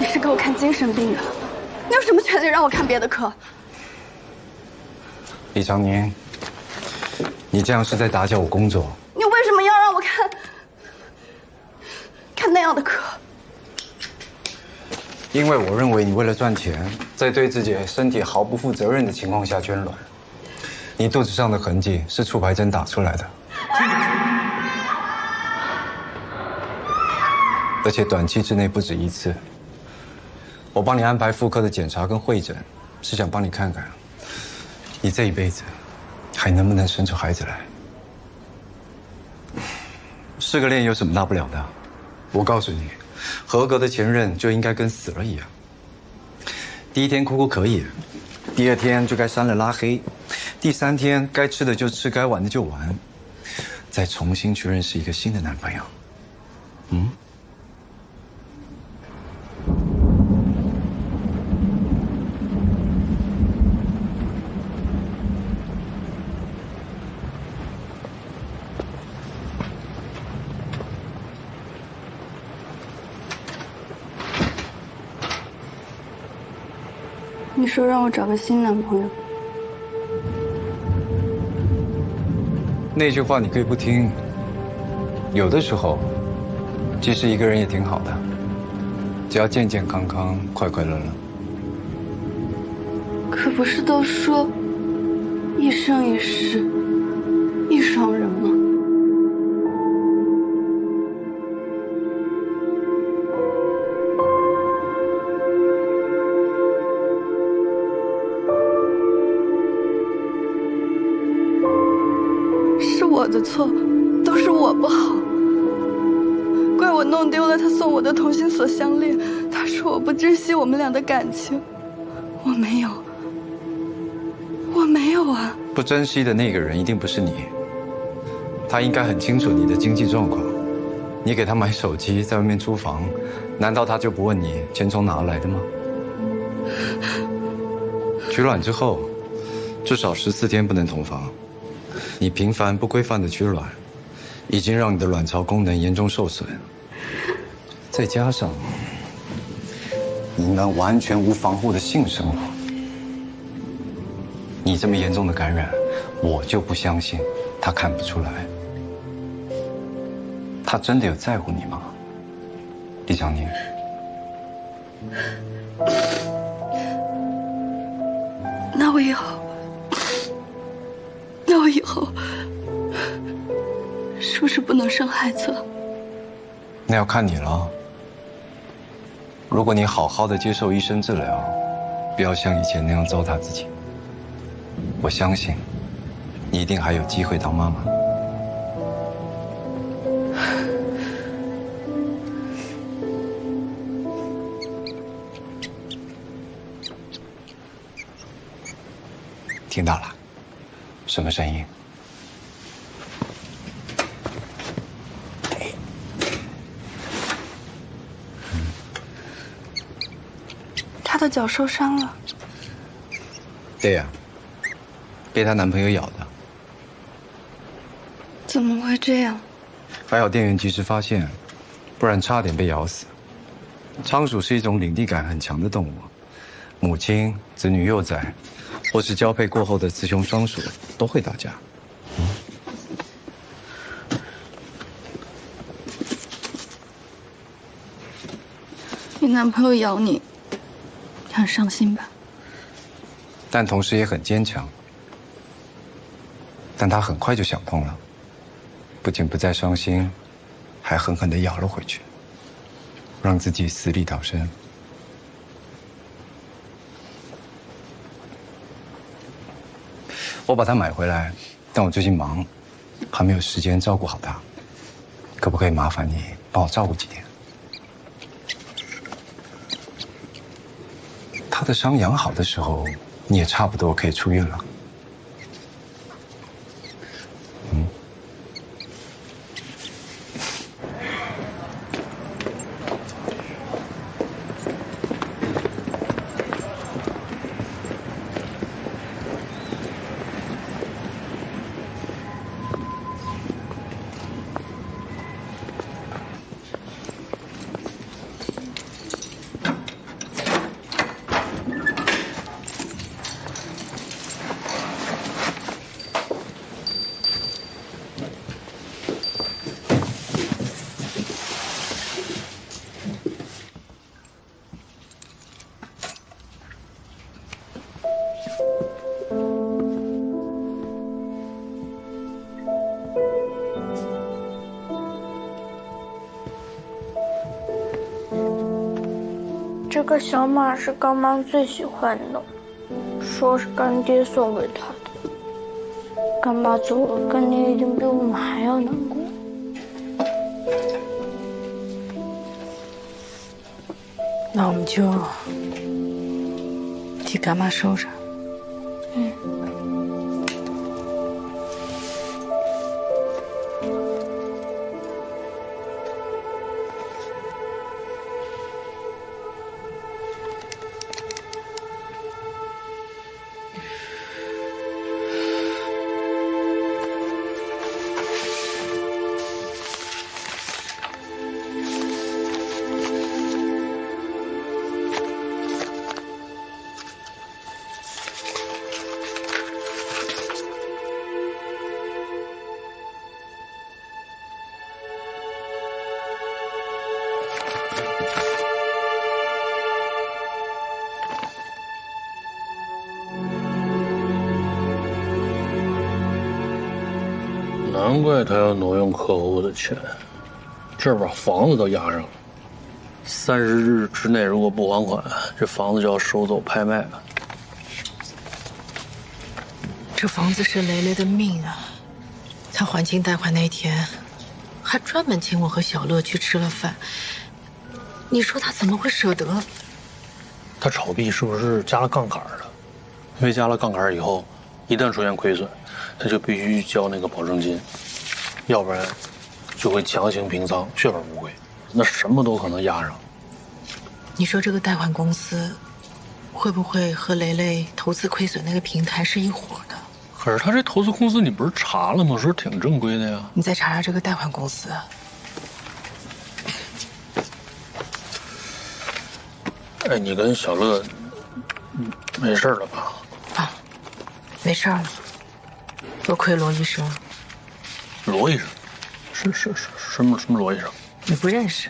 你是给我看精神病的，你有什么权利让我看别的课？李长宁，你这样是在打搅我工作。你为什么要让我看那样的课？因为我认为你为了赚钱，在对自己身体毫不负责任的情况下捐卵。你肚子上的痕迹是促排针打出来的，而且短期之内不止一次。我帮你安排妇科的检查跟会诊，是想帮你看看，你这一辈子还能不能生出孩子来。失个恋有什么大不了的？我告诉你，合格的前任就应该跟死了一样。第一天哭哭可以，第二天就该删了拉黑，第三天该吃的就吃，该玩的就玩，再重新去认识一个新的男朋友。你说让我找个新男朋友，那句话你可以不听，有的时候，其实一个人也挺好的，只要健健康康、快快乐乐。可不是都说一生一世一双人吗？是我的错，都是我不好，怪我弄丢了他送我的同心锁项链。他说我不珍惜我们俩的感情，我没有啊。不珍惜的那个人一定不是你，他应该很清楚你的经济状况。你给他买手机，在外面租房，难道他就不问你钱从哪来的吗？取卵之后，至少14天不能同房。你频繁不规范的取卵，已经让你的卵巢功能严重受损。再加上你那完全无防护的性生活，你这么严重的感染，我就不相信他看不出来。他真的有在乎你吗，李长宁？那我以后是不是不能生孩子了？那要看你了。如果你好好的接受医生治疗，不要像以前那样糟蹋自己，我相信你一定还有机会当妈妈。听到了？什么声音？她的脚受伤了。对呀，被她男朋友咬的。怎么会这样？还好店员及时发现，不然差点被咬死。仓鼠是一种领地感很强的动物，母亲、子女幼崽，或是交配过后的雌雄双鼠都会打架。你男朋友咬你，很伤心吧？但同时也很坚强。但他很快就想通了，不仅不再伤心，还狠狠地咬了回去，让自己死里逃生。我把它买回来，但我最近忙，还没有时间照顾好它。可不可以麻烦你帮我照顾几天？它的伤养好的时候，你也差不多可以出院了。这个小马是干妈最喜欢的，说是干爹送给她的。干妈走了，干爹一定比我们还要难过。那我们就替干妈收着。嗯。难怪他要挪用客户的钱，这把房子都押上了。30日之内如果不还款，这房子就要收走拍卖了。这房子是雷雷的命啊！他还清贷款那天，还专门请我和小乐去吃了饭。你说他怎么会舍得？他炒币是不是加了杠杆了？因为加了杠杆以后，一旦出现亏损，他就必须交那个保证金，要不然就会强行平仓，血本无归。那什么都可能押上。你说这个贷款公司会不会和雷雷投资亏损那个平台是一伙的？可是他这投资公司你不是查了吗？说挺正规的呀。你再查查这个贷款公司。哎，你跟小乐没事了吧？啊，没事了。多亏罗医生。罗医生，是什么罗医生？你不认识，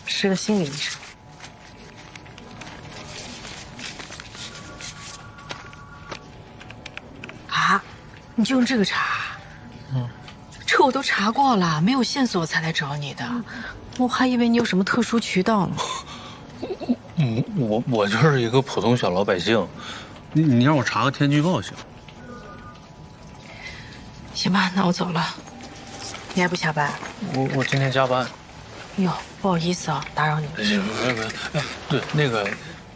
是个心理医生。啊，你就用这个查？嗯，这我都查过了，没有线索才来找你的。我还以为你有什么特殊渠道呢。我就是一个普通小老百姓，你让我查个天气预报行？行吧，那我走了。你还不下班？我今天加班。哟，不好意思啊，打扰你了。行，没。哎，对，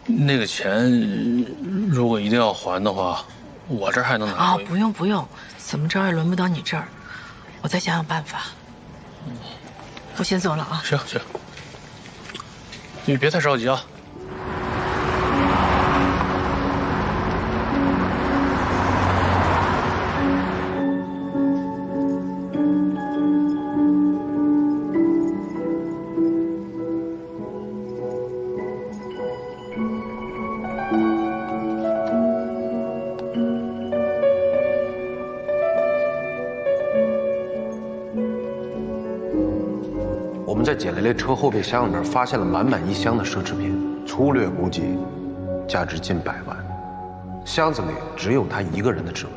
那个钱，如果一定要还的话，我这还能拿回。不用，怎么着也轮不到你这儿，我再想想办法。我先走了啊。行，你别太着急啊。我们在简雷雷车后备箱里面发现了满满一箱的奢侈品，粗略估计价值近100万，箱子里只有他一个人的指纹。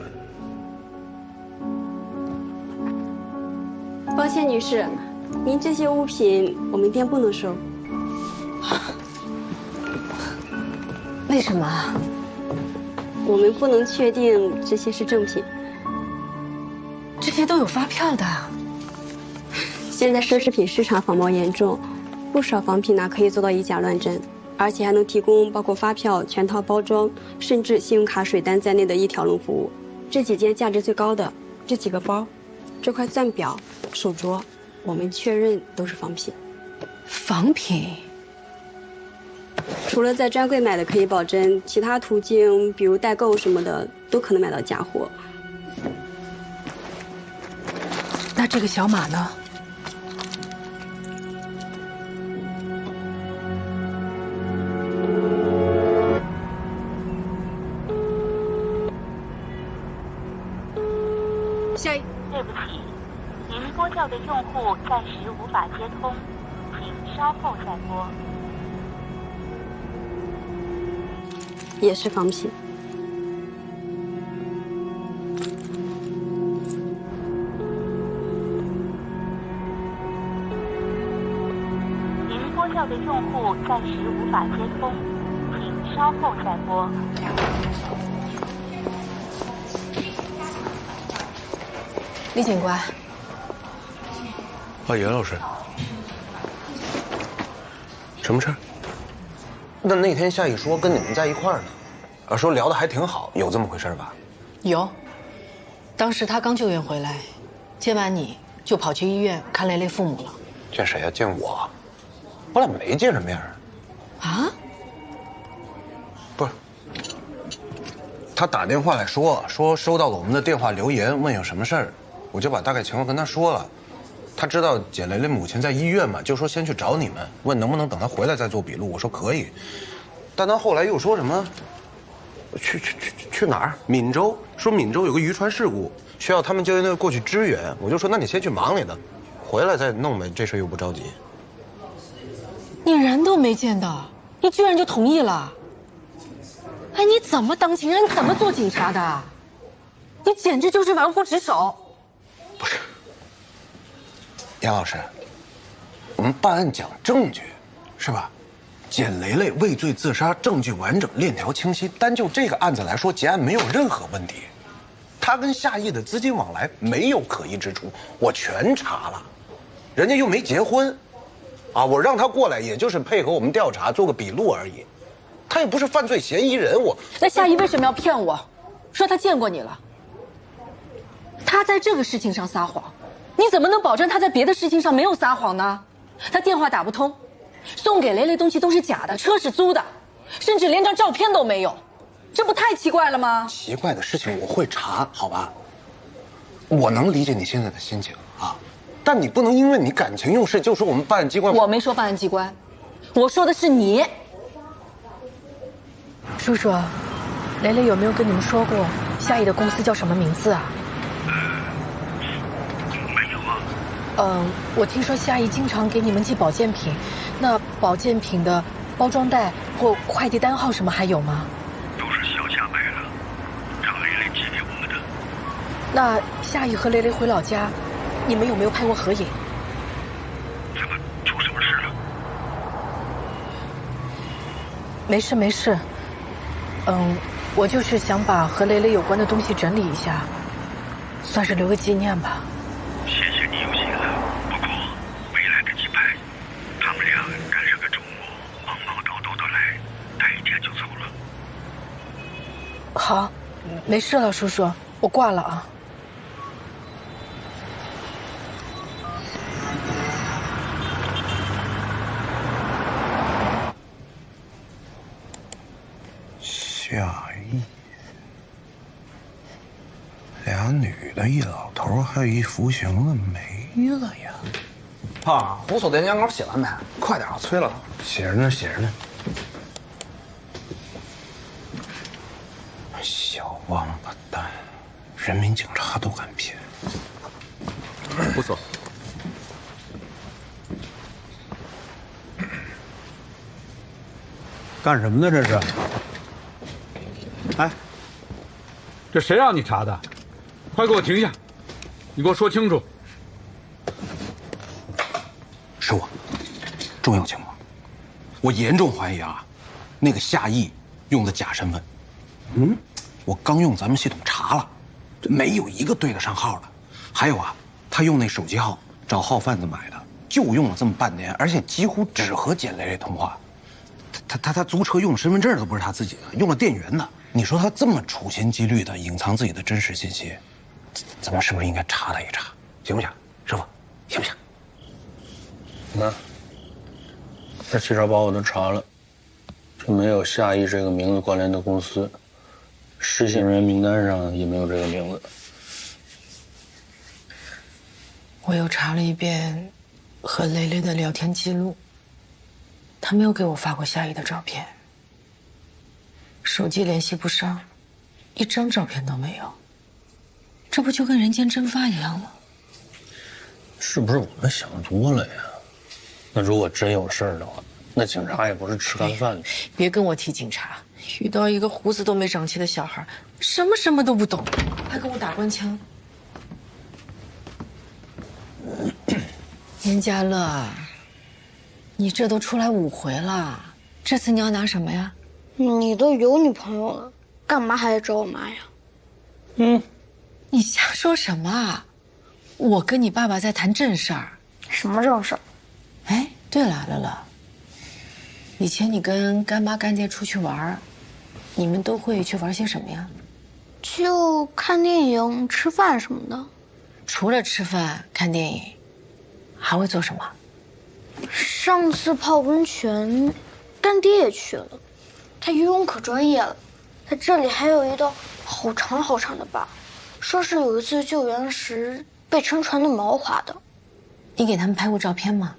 抱歉，女士，您这些物品我们店不能收。为什么？我们不能确定这些是正品。这些都有发票的。现在奢侈品市场仿冒严重，不少仿品可以做到以假乱真，而且还能提供包括发票、全套包装，甚至信用卡、水单在内的一条龙服务。这几件价值最高的，这几个包，这块钻表、手镯，我们确认都是仿品。仿品？除了在专柜买的可以保真，其他途径比如代购什么的，都可能买到假货。那这个小马呢？对不起，您拨叫的用户暂时无法接通，请稍后再拨。也是仿品。您拨叫的用户暂时无法接通，稍后再拨。李警官，严老师，什么事儿？那天夏雨说跟你们在一块儿呢，说聊得还挺好，有这么回事吧？有。当时他刚救援回来，见完你就跑去医院看蕾蕾父母了。见谁呀？见我？我俩没见着面啊？不是，他打电话来说收到了我们的电话留言，问有什么事儿，我就把大概情况跟他说了。他知道简蕾蕾母亲在医院嘛，就说先去找你们，问能不能等他回来再做笔录。我说可以，但他后来又说什么？去哪儿？闽州，说闽州有个渔船事故，需要他们救援队过去支援。我就说那你先去忙你的，回来再弄呗，这事又不着急。你人都没见到，你居然就同意了？哎，你怎么当情人？你怎么做警察的？你简直就是玩忽职守！不是，杨老师，我们办案讲证据，是吧？简蕾蕾畏罪自杀，证据完整，链条清晰。单就这个案子来说，结案没有任何问题。他跟夏意的资金往来没有可疑之处，我全查了，人家又没结婚，啊，我让他过来也就是配合我们调查，做个笔录而已，他也不是犯罪嫌疑人。那夏意为什么要骗我，说他见过你了？他在这个事情上撒谎，你怎么能保证他在别的事情上没有撒谎呢？他电话打不通，送给蕾蕾东西都是假的，车是租的，甚至连张照片都没有，这不太奇怪了吗？奇怪的事情我会查，好吧？我能理解你现在的心情啊，但你不能因为你感情用事就说我们办案机关。我没说办案机关，我说的是你。叔叔，蕾蕾有没有跟你们说过夏意的公司叫什么名字啊？没有啊。我听说夏意经常给你们寄保健品，那保健品的包装袋或快递单号什么还有吗？都是小夏买了，让蕾蕾寄给我们的。那夏意和蕾蕾回老家，你们有没有拍过合影？怎么出什么事了？没事没事，我就是想把和蕾蕾有关的东西整理一下，算是留个纪念吧。谢谢你用心了，不过没来得及拍，他们俩赶上个周末，忙忙叨叨的来，待一天就走了。好，没事了，叔叔，我挂了啊。夏意，俩女的，一老头，还有一服刑的没了呀。爸，胡所的演讲稿写完没？快点啊，催了。写着呢，写着呢。小王八蛋，人民警察都敢骗。胡所，干什么呢？这是？哎，这谁让你查的？快给我停下！你给我说清楚。是我，重要情况，我严重怀疑啊，那个夏意用的假身份。我刚用咱们系统查了，没有一个对得上号的。还有啊，他用那手机号找号贩子买的，就用了这么半年，而且几乎只和简蕾蕾通话。他租车用的身份证都不是他自己的，用了店员的。你说他这么处心积虑的隐藏自己的真实信息，咱们是不是应该查他一查，行不行？师傅，行不行？这汽车保我都查了，就没有夏意这个名字关联的公司，失信人员名单上也没有这个名字。我又查了一遍和蕾蕾的聊天记录，她没有给我发过夏意的照片，手机联系不上，一张照片都没有，这不就跟人间蒸发一样吗？是不是我们想多了呀？那如果真有事儿的话，那警察也不是吃干饭的。别跟我提警察，遇到一个胡子都没长齐的小孩，什么都不懂，还跟我打官腔。严家乐，你这都出来5回了，这次你要拿什么呀？你都有女朋友了，干嘛还来找我妈呀？你瞎说什么啊？我跟你爸爸在谈正事儿。什么正事儿？哎，对了，乐乐，以前你跟干妈干爹出去玩，你们都会去玩些什么呀？就看电影、吃饭什么的。除了吃饭、看电影，还会做什么？上次泡温泉，干爹也去了，他游泳可专业了。他这里还有一道好长好长的疤，说是有一次救援时被沉船的锚划的。你给他们拍过照片吗？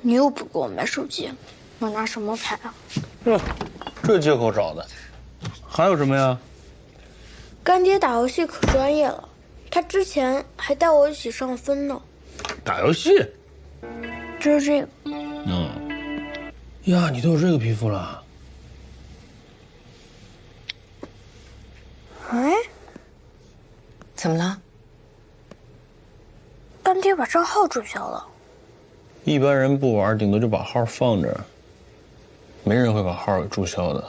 你又不给我买手机，我拿什么拍啊？这借口找的。还有什么呀？干爹打游戏可专业了，他之前还带我一起上分呢。打游戏？就是这个。呀，你都有这个皮肤了？哎，怎么了？干爹把账号注销了。一般人不玩，顶多就把号放着，没人会把号给注销的。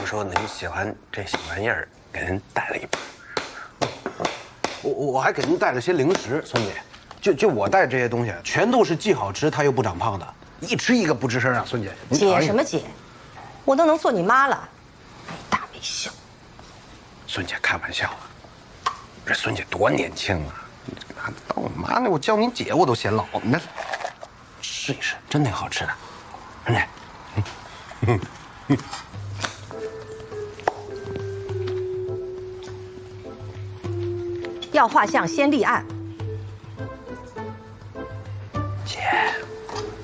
说您喜欢这小玩意儿，给您带了一包。我还给您带了些零食，孙姐。就我带这些东西，全都是既好吃它又不长胖的，一吃一个不吱声啊，孙姐。姐什么姐？我都能做你妈了，大没笑。孙姐开玩笑啊，这孙姐多年轻啊！当我妈呢，我叫您姐我都嫌老。那试一试，真挺好吃的，孙姐。要画像先立案。姐，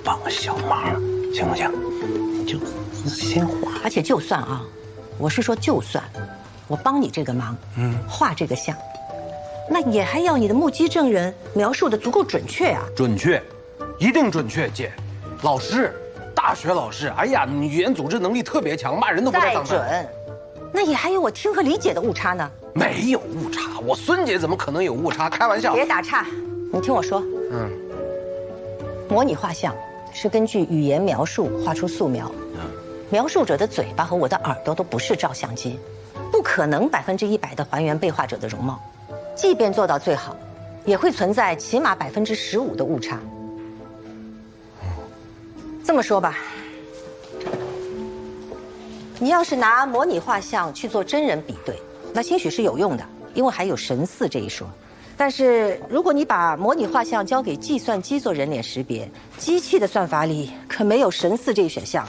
帮个小忙，行不行？你就先画。而且就算啊，我是说就算，我帮你这个忙，画这个像，那也还要你的目击证人描述的足够准确啊。准确，一定准确，姐。老师，大学老师，哎呀，你语言组织能力特别强，骂人都不带脏的。再准，那也还有我听和理解的误差呢。没有误差，我孙姐怎么可能有误差？开玩笑。别打岔，你听我说。模拟画像是根据语言描述画出素描。描述者的嘴巴和我的耳朵都不是照相机，不可能100%的还原被画者的容貌。即便做到最好，也会存在起码15%的误差。这么说吧，你要是拿模拟画像去做真人比对，那兴许是有用的，因为还有神似这一说。但是如果你把模拟画像交给计算机做人脸识别，机器的算法里可没有神似这一选项。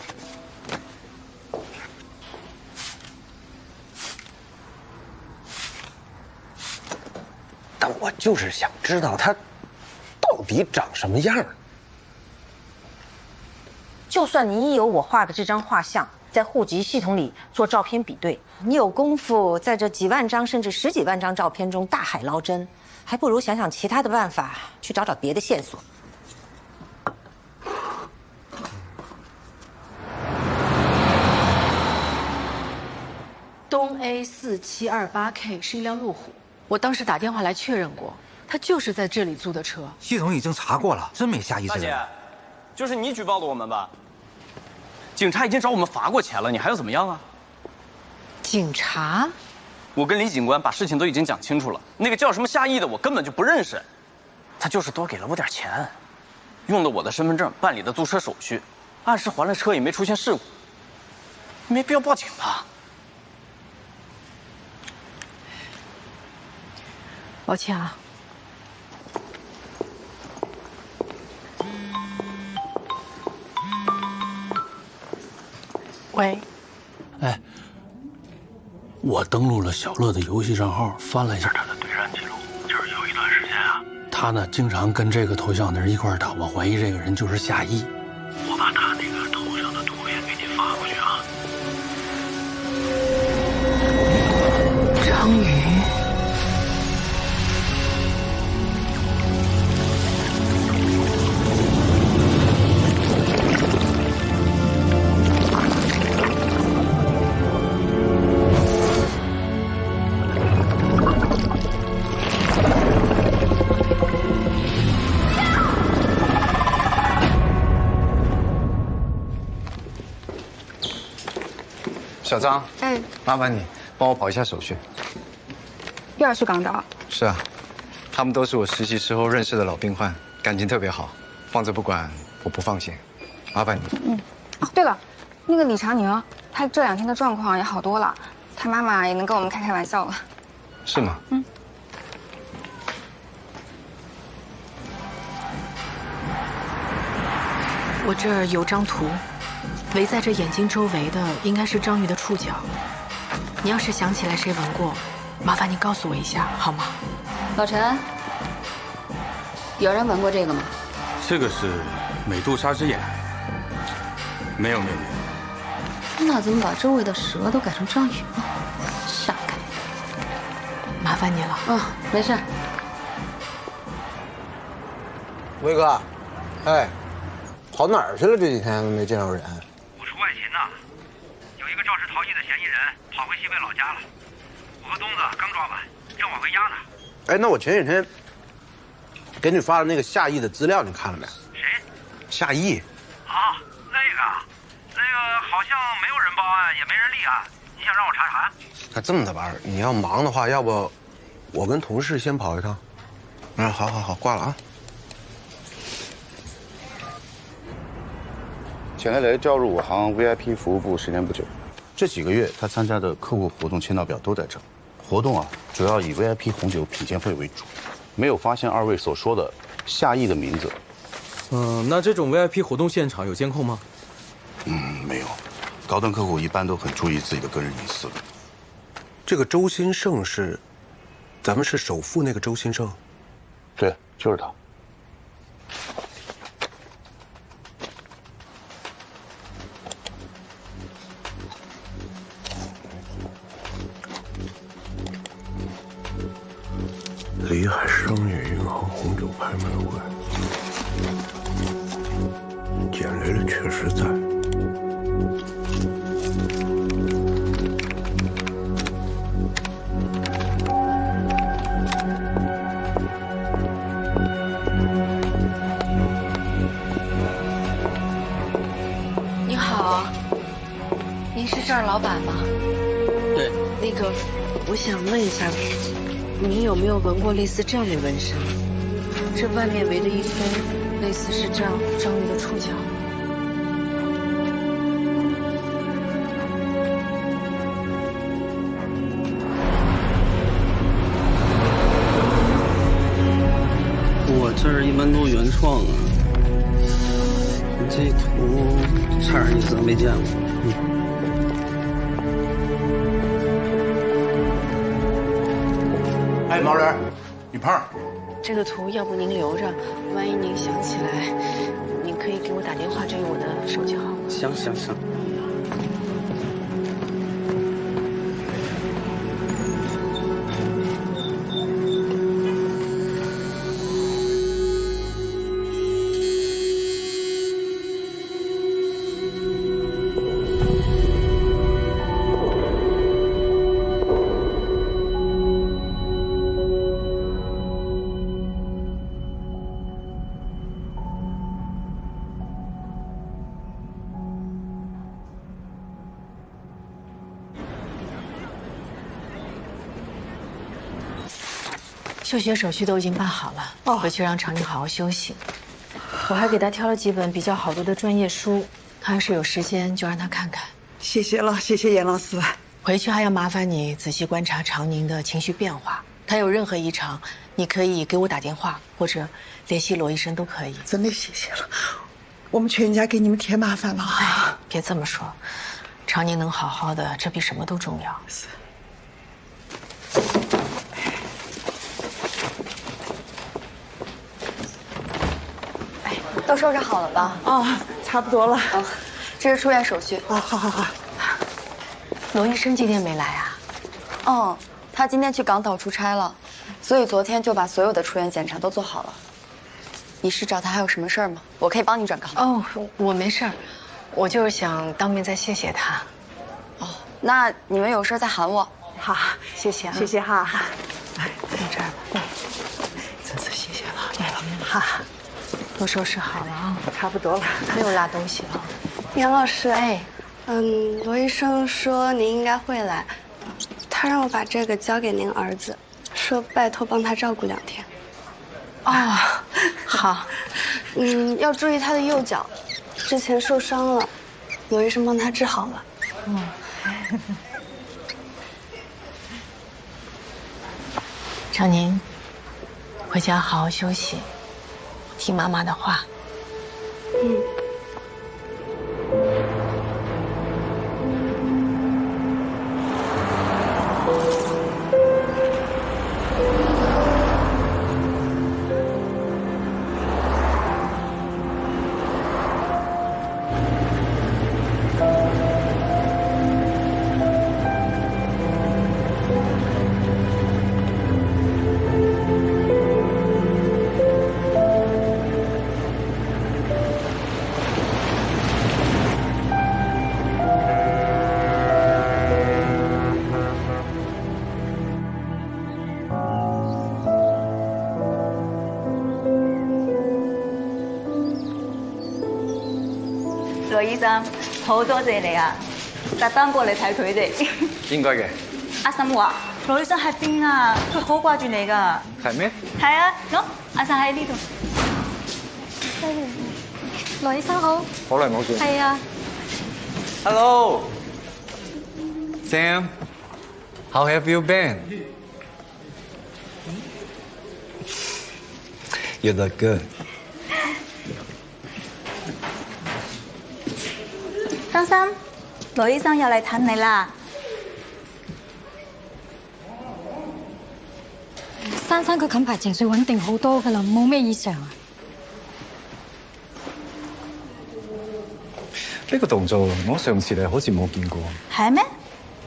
但我就是想知道它到底长什么样。就算你有我画的这张画像在户籍系统里做照片比对，你有功夫在这几万张甚至10几万张照片中大海捞针，还不如想想其他的办法，去找找别的线索。东 A4728K 是一辆路虎，我当时打电话来确认过，他就是在这里租的车。系统已经查过了，真没下意识。大姐，就是你举报的我们吧？警察已经找我们罚过钱了，你还要怎么样啊？警察？我跟李警官把事情都已经讲清楚了，那个叫什么夏意的我根本就不认识，他就是多给了我点钱，用的我的身份证办理的租车手续，按时还了车也没出现事故，没必要报警吧？抱歉啊。喂。哎，我登录了小乐的游戏账号，翻了一下他的对战记录，就是有一段时间啊，他呢经常跟这个头像的人一块打，我怀疑这个人就是夏意。我把他那个头像的图片给你发过去啊。小张，哎，麻烦你帮我跑一下手续。又要去港岛？是啊，他们都是我实习时候认识的老病患，感情特别好，放着不管我不放心，麻烦你。哦，对了，那个李长宁，他这2天的状况也好多了，他妈妈也能跟我们开开玩笑了。是吗？我这儿有张图，围在这眼睛周围的应该是章鱼的触角。你要是想起来谁闻过，麻烦你告诉我一下好吗？老陈，有人闻过这个吗？这个是美杜莎之眼。没有。那怎么把周围的蛇都改成章鱼了？傻该。麻烦你了。没事。威哥，哎，跑哪儿去了？这几天没见着人。我出外勤呢，有一个肇事逃逸的嫌疑人跑回西北老家了。我和东子刚抓完，正往回押呢。哎，那我前几天给你发的那个夏意的资料，你看了没？谁？夏意。啊，那个好像没有人报案，也没人立案。你想让我查啥？那这么的吧，你要忙的话，要不我跟同事先跑一趟。好，挂了啊。钱雷雷调入我行 VIP 服务部10年不久，这几个月他参加的客户活动签到表都在这。活动主要以 VIP 红酒品鉴会为主，没有发现2位所说的夏意的名字。那这种 VIP 活动现场有监控吗？没有。高端客户一般都很注意自己的个人隐私的。这个周新胜是，咱们是首富那个周新胜？对，就是他。里海商业银行红酒拍卖会，简雷雷确实在。你好，您是这儿老板吗？对。那个，我想问一下，您有没有闻过类似这样的纹身？这外面围着一圈，类似是这样章鱼的触角。我这儿一般都原创啊，你这图差点意思，没见过。哎，毛人，女胖。这个图要不您留着，万一您想起来，您可以给我打电话，这是我的手机号码。行。休学手续都已经办好了，回去让常宁好好休息。我还给他挑了几本比较好读的专业书，他要是有时间就让他看看。谢谢了，谢谢严老师。回去还要麻烦你仔细观察常宁的情绪变化，他有任何异常，你可以给我打电话或者联系罗医生都可以。真的谢谢了，我们全家给你们添麻烦了。哎，别这么说，常宁能好好的，这比什么都重要。是。都收拾好了吧？差不多了。这是出院手续。好。罗医生今天没来啊？他今天去港岛出差了，所以昨天就把所有的出院检查都做好了。你是找他还有什么事儿吗？我可以帮你转告。我没事儿，我就是想当面再谢谢他。那你们有事再喊我。好，谢谢啊。谢谢哈。来，在这儿吧。真是谢谢了。哈，都收拾好了啊。差不多了，没有落东西了。杨老师，罗医生说您应该会来，他让我把这个交给您儿子，说拜托帮他照顾2天。哦，好。要注意他的右脚，之前受伤了，罗医生帮他治好了。长宁，回家好好休息，听妈妈的话。羅醫生，好多謝你啊！特登過嚟睇佢哋。應該嘅。阿嬸話：羅醫生喺邊啊？佢好掛住你㗎。係咩？係啊，喏，阿嬸喺呢度。羅醫生好。好耐冇見。係啊。Hello, Sam. How have you been? You look good. 張生，羅醫生又嚟睇你啦。珊珊佢近排情緒穩定好多㗎啦，冇咩異常啊。呢個動作我上次嚟好似冇見過。係咩？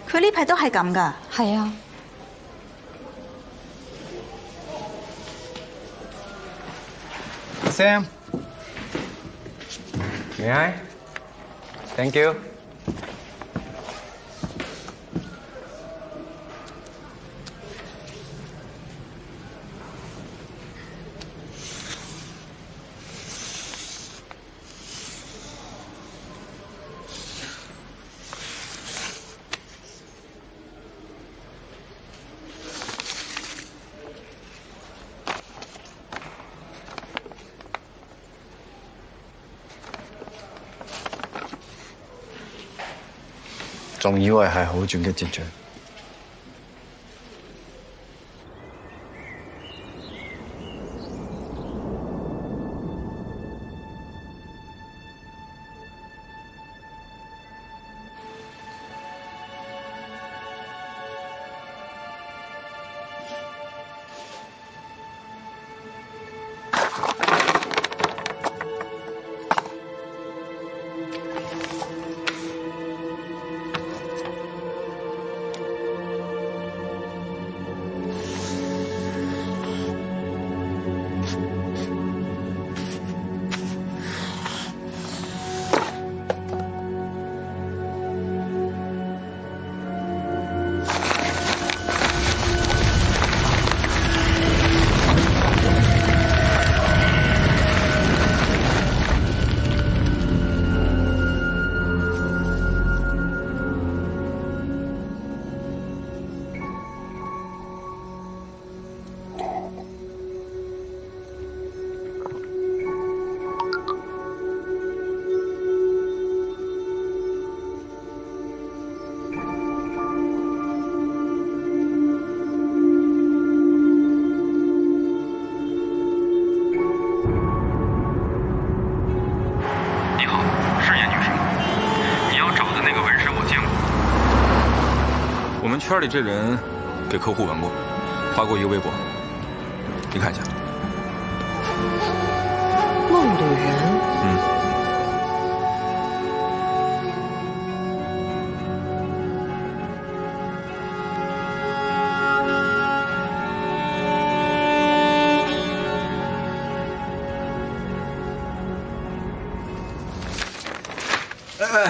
佢呢排都係咁㗎。係啊。Sam, may I? Thank you. 仲以為係好轉嘅跡象。我们圈里这人给客户纹过，发过一个微博，你看一下。梦里人。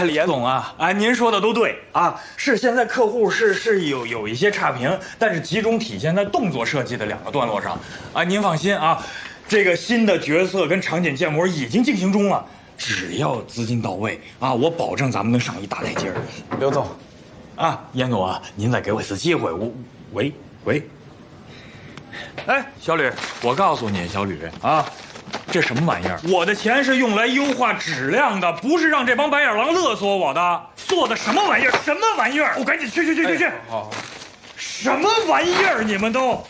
李严总啊，您说的都对啊，是现在客户是有一些差评，但是集中体现在动作设计的2个段落上啊。您放心啊，这个新的角色跟场景建模已经进行中了，只要资金到位啊，我保证咱们能上一大台阶儿。刘总，啊，严总啊，您再给我一次机会，喂，哎，小吕，我告诉你，小吕啊，这什么玩意儿？我的钱是用来优化质量的，不是让这帮白眼狼勒索我的。做的什么玩意儿？什么玩意儿？我赶紧去！好，什么玩意儿？你们都。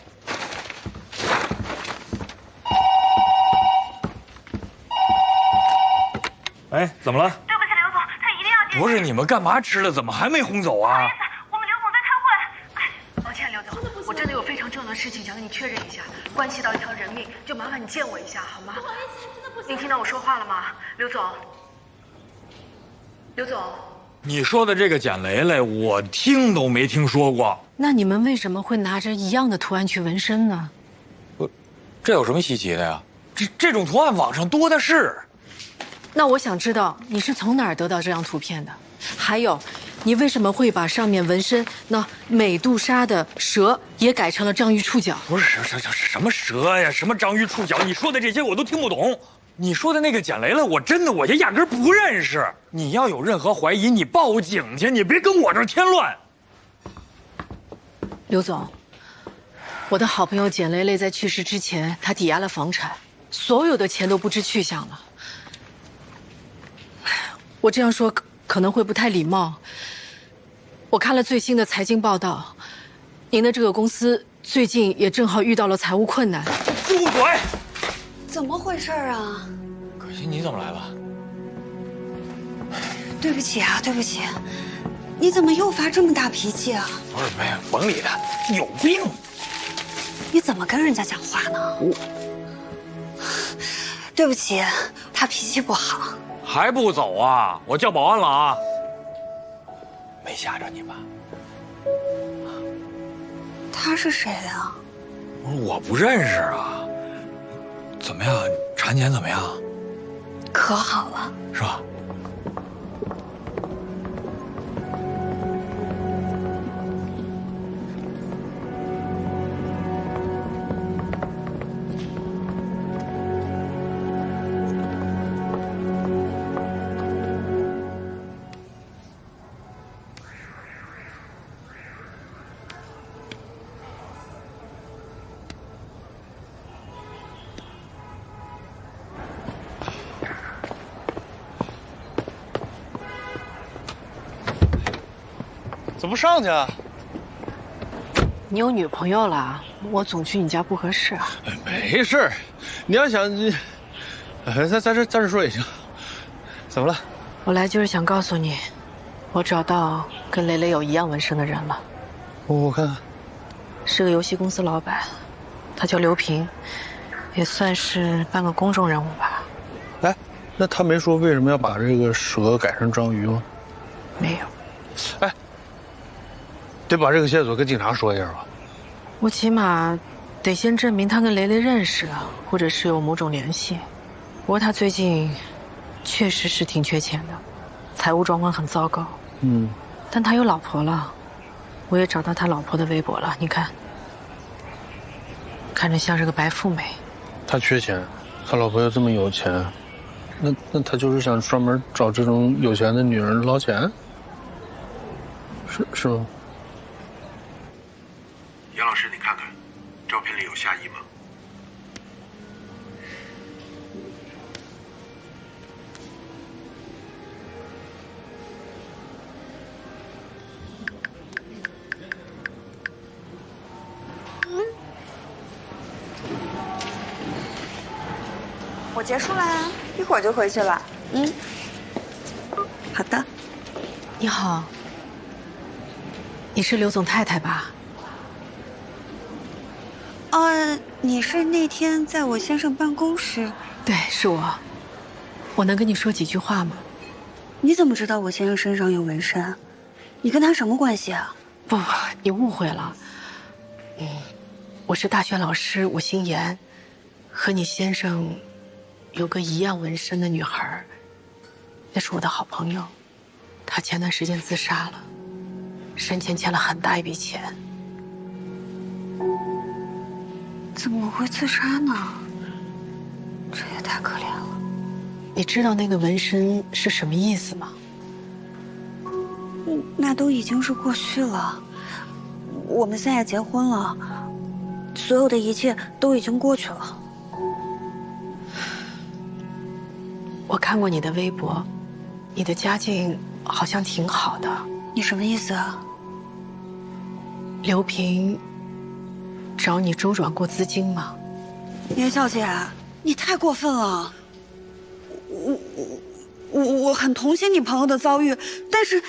哎，怎么了？对不起，刘总，他一定要见。不是你们干嘛吃了？怎么还没轰走啊？不好意思，我们刘总在开会。哎，抱歉，刘总，我真的有非常重要的事情想跟你确认一下，关系到一条人命，就麻烦你见我一下好吗？不好意思，真的不行。您听到我说话了吗，刘总？刘总，你说的这个简雷雷，我听都没听说过。那你们为什么会拿着一样的图案去纹身呢？这有什么稀奇的呀？这种图案网上多的是。那我想知道你是从哪儿得到这张图片的？还有，你为什么会把上面纹身那美杜莎的蛇也改成了章鱼触角？不是什么蛇呀，什么章鱼触角，你说的这些我都听不懂。你说的那个简雷雷，我也压根不认识。你要有任何怀疑，你报警去，你别跟我这儿添乱。刘总，我的好朋友简雷雷在去世之前，他抵押了房产，所有的钱都不知去向了。我这样说可能会不太礼貌。我看了最新的财经报道，您的这个公司最近也正好遇到了财务困难。住嘴！怎么回事啊？可惜你怎么来了？对不起啊，对不起，你怎么又发这么大脾气啊？不是，没有，甭理他，有病！你怎么跟人家讲话呢？对不起，他脾气不好。还不走啊？我叫保安了啊！没吓着你吧？他是谁啊？我不认识啊。怎么样？产检怎么样？可好了，是吧？怎么不上去啊？你有女朋友了，我总去你家不合适啊。没事，你要想你，在这说也行。怎么了？我来就是想告诉你，我找到跟雷雷有一样纹身的人了。我看看，是个游戏公司老板，他叫刘平，也算是半个公众人物吧。哎，那他没说为什么要把这个蛇改成章鱼吗？没有。哎，得把这个线索跟警察说一下吧。我起码得先证明他跟雷雷认识啊，或者是有某种联系。不过他最近确实是挺缺钱的，财务状况很糟糕。但他有老婆了，我也找到他老婆的微博了，你看，看着像是个白富美。他缺钱，他老婆又这么有钱，那他就是想专门找这种有钱的女人捞钱，是吗？杨老师，你看看，照片里有夏意吗？我结束啦，一会儿就回去了。好的。你好，你是刘总太太吧？你是那天在我先生办公室？对，是我。我能跟你说几句话吗？你怎么知道我先生身上有纹身？你跟他什么关系啊？不，你误会了。我是大学老师，我姓严，和你先生有个一样纹身的女孩，那是我的好朋友。她前段时间自杀了，生前欠了很大一笔钱。怎么会自杀呢？这也太可怜了。你知道那个纹身是什么意思吗？那都已经是过去了，我们现在结婚了，所有的一切都已经过去了。我看过你的微博，你的家境好像挺好的。你什么意思啊？刘平找你周转过资金吗？严小姐，你太过分了！我很同情你朋友的遭遇，但是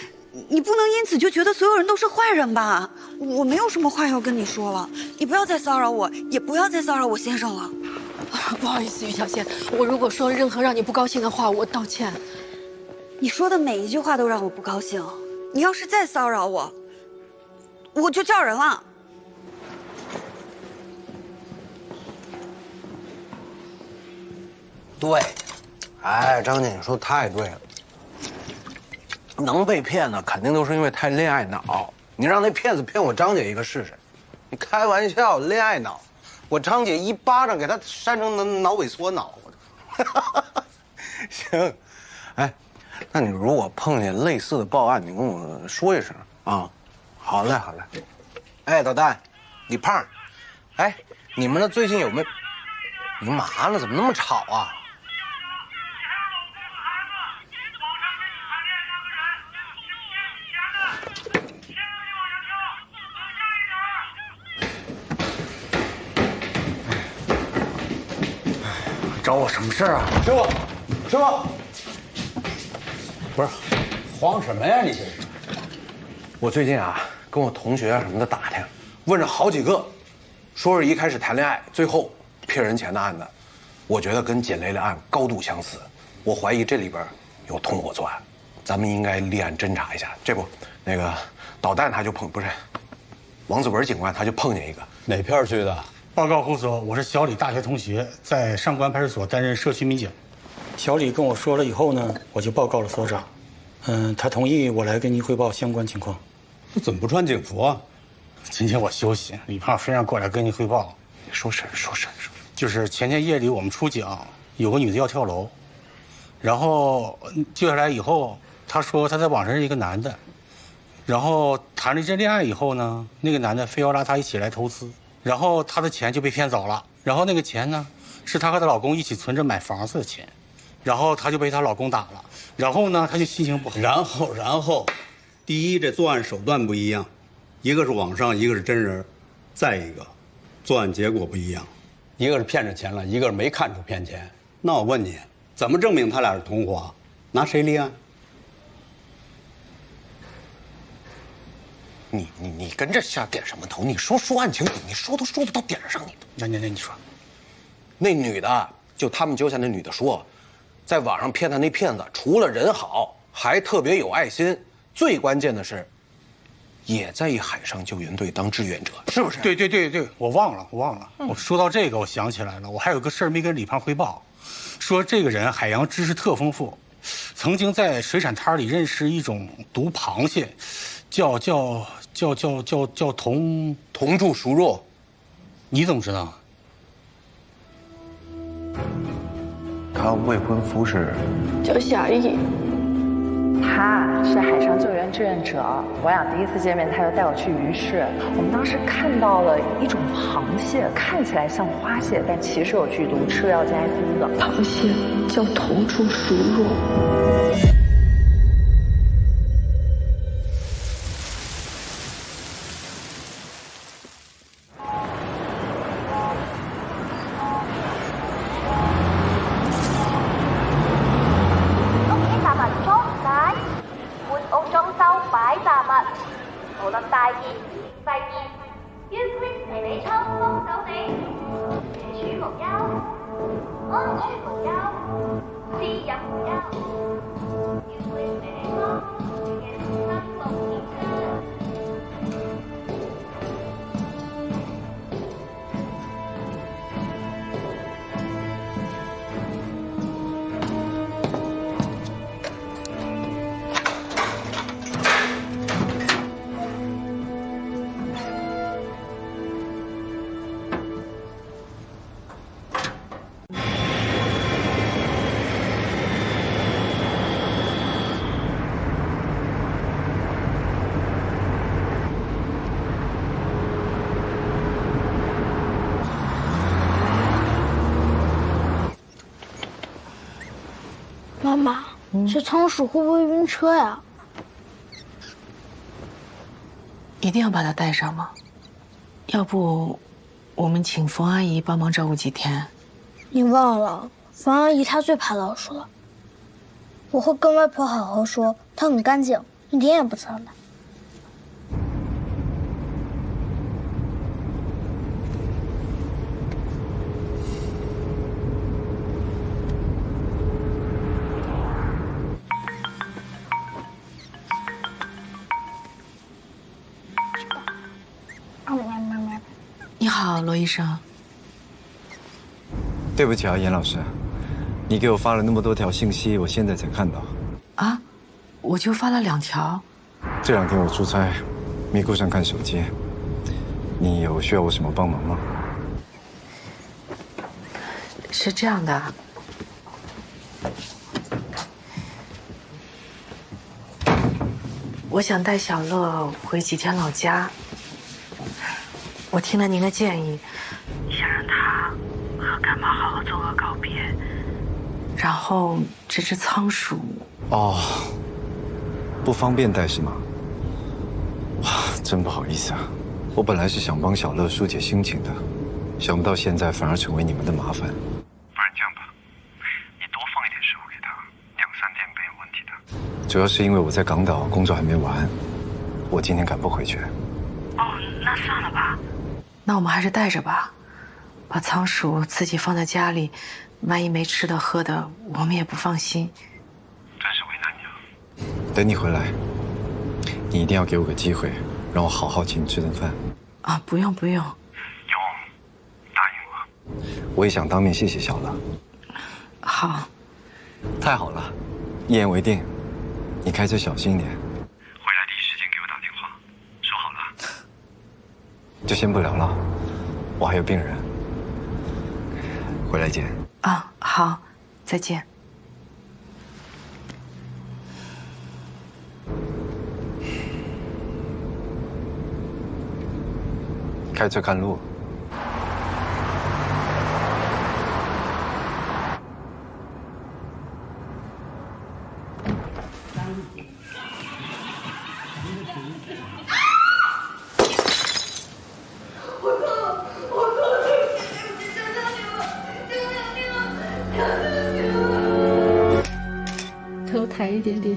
你不能因此就觉得所有人都是坏人吧？我没有什么话要跟你说了，你不要再骚扰我，也不要再骚扰我先生了。不好意思，于小仙，我如果说了任何让你不高兴的话，我道歉。你说的每一句话都让我不高兴，你要是再骚扰我，我就叫人了。对，哎，张姐，你说太对了。能被骗的肯定都是因为太恋爱脑。你让那骗子骗我张姐一个试试？你开玩笑，恋爱脑？我张姐一巴掌给他扇成脑萎缩脑。行，哎，那你如果碰见类似的报案，你跟我说一声啊。好嘞，好嘞。哎，导弹，李胖，哎，你们那最近有没有？你干嘛呢？怎么那么吵啊？找我什么事儿啊？师傅，师傅，不是，慌什么呀你这是？我最近啊，跟我同学什么的打听，问了好几个，说是一开始谈恋爱，最后骗人钱的案子，我觉得跟简雷的案高度相似。我怀疑这里边有同伙作案，咱们应该立案侦查一下。这不，那个导弹他就不是，王子文警官他就碰见一个哪片区的？报告护所，我是小李大学同学，在上官派出所担任社区民警。小李跟我说了以后呢，我就报告了所长。他同意我来跟您汇报相关情况。怎么不穿警服啊？今天我休息，李胖非让过来跟您汇报。说事，就是前天夜里我们出警，有个女的要跳楼，然后救下来以后，她说她在网上认识一个男的，然后谈了一阵恋爱以后呢，那个男的非要拉她一起来投资。然后她的钱就被骗走了，然后那个钱呢，是她和她老公一起存着买房子的钱，然后她就被她老公打了，然后呢，她就心情不好。然后，第一，这作案手段不一样，一个是网上，一个是真人，再一个，作案结果不一样，一个是骗着钱了，一个是没看出骗钱。那我问你，怎么证明他俩是同伙？拿谁立案？你跟这瞎点什么头？你说案情，你说都说不到点上，你说，那女的就他们揪下那女的说，在网上骗她那骗子，除了人好，还特别有爱心，最关键的是，也在一海上救援队当志愿者，是不是？对，我忘了。我说到这个，我想起来了，我还有个事儿没跟李胖汇报，说这个人海洋知识特丰富，曾经在水产摊里认识一种毒螃蟹，叫同柱熟肉，你怎么知道？他未婚夫是叫夏意，他是海上救援志愿者。我俩第一次见面，他就带我去鱼市。我们当时看到了一种螃蟹，看起来像花蟹，但其实有剧毒，吃了要加金的。螃蟹叫同柱熟肉。这仓鼠会不会晕车呀？一定要把它带上吗？要不，我们请冯阿姨帮忙照顾几天。你忘了，冯阿姨她最怕老鼠了。我会跟外婆好好说，她很干净，一点也不脏的。你好，罗医生。对不起啊，严老师，你给我发了那么多条信息，我现在才看到。啊，我就发了2条。这2天我出差，没顾上看手机。你有需要我什么帮忙吗？是这样的，我想带小乐回几天老家。我听了您的建议，想让他和干妈好好做个告别。然后这只仓鼠……哦，不方便带是吗？哇，真不好意思啊！我本来是想帮小乐疏解心情的，想不到现在反而成为你们的麻烦。不然这样吧，你多放一点食物给他，2、3天没有问题的。主要是因为我在港岛工作还没完，我今天赶不回去。哦，那算了吧。那我们还是带着吧，把仓鼠自己放在家里，万一没吃的喝的，我们也不放心。真是为难你了。等你回来，你一定要给我个机会，让我好好请你吃顿饭。啊，不用不用。有，答应我。我也想当面谢谢小乐。好。太好了，一言为定。你开车小心一点。回来第一时间给我打电话，说好了。就先不聊了，我还有病人。回来见。啊，好，再见。开车看路。头抬一点点。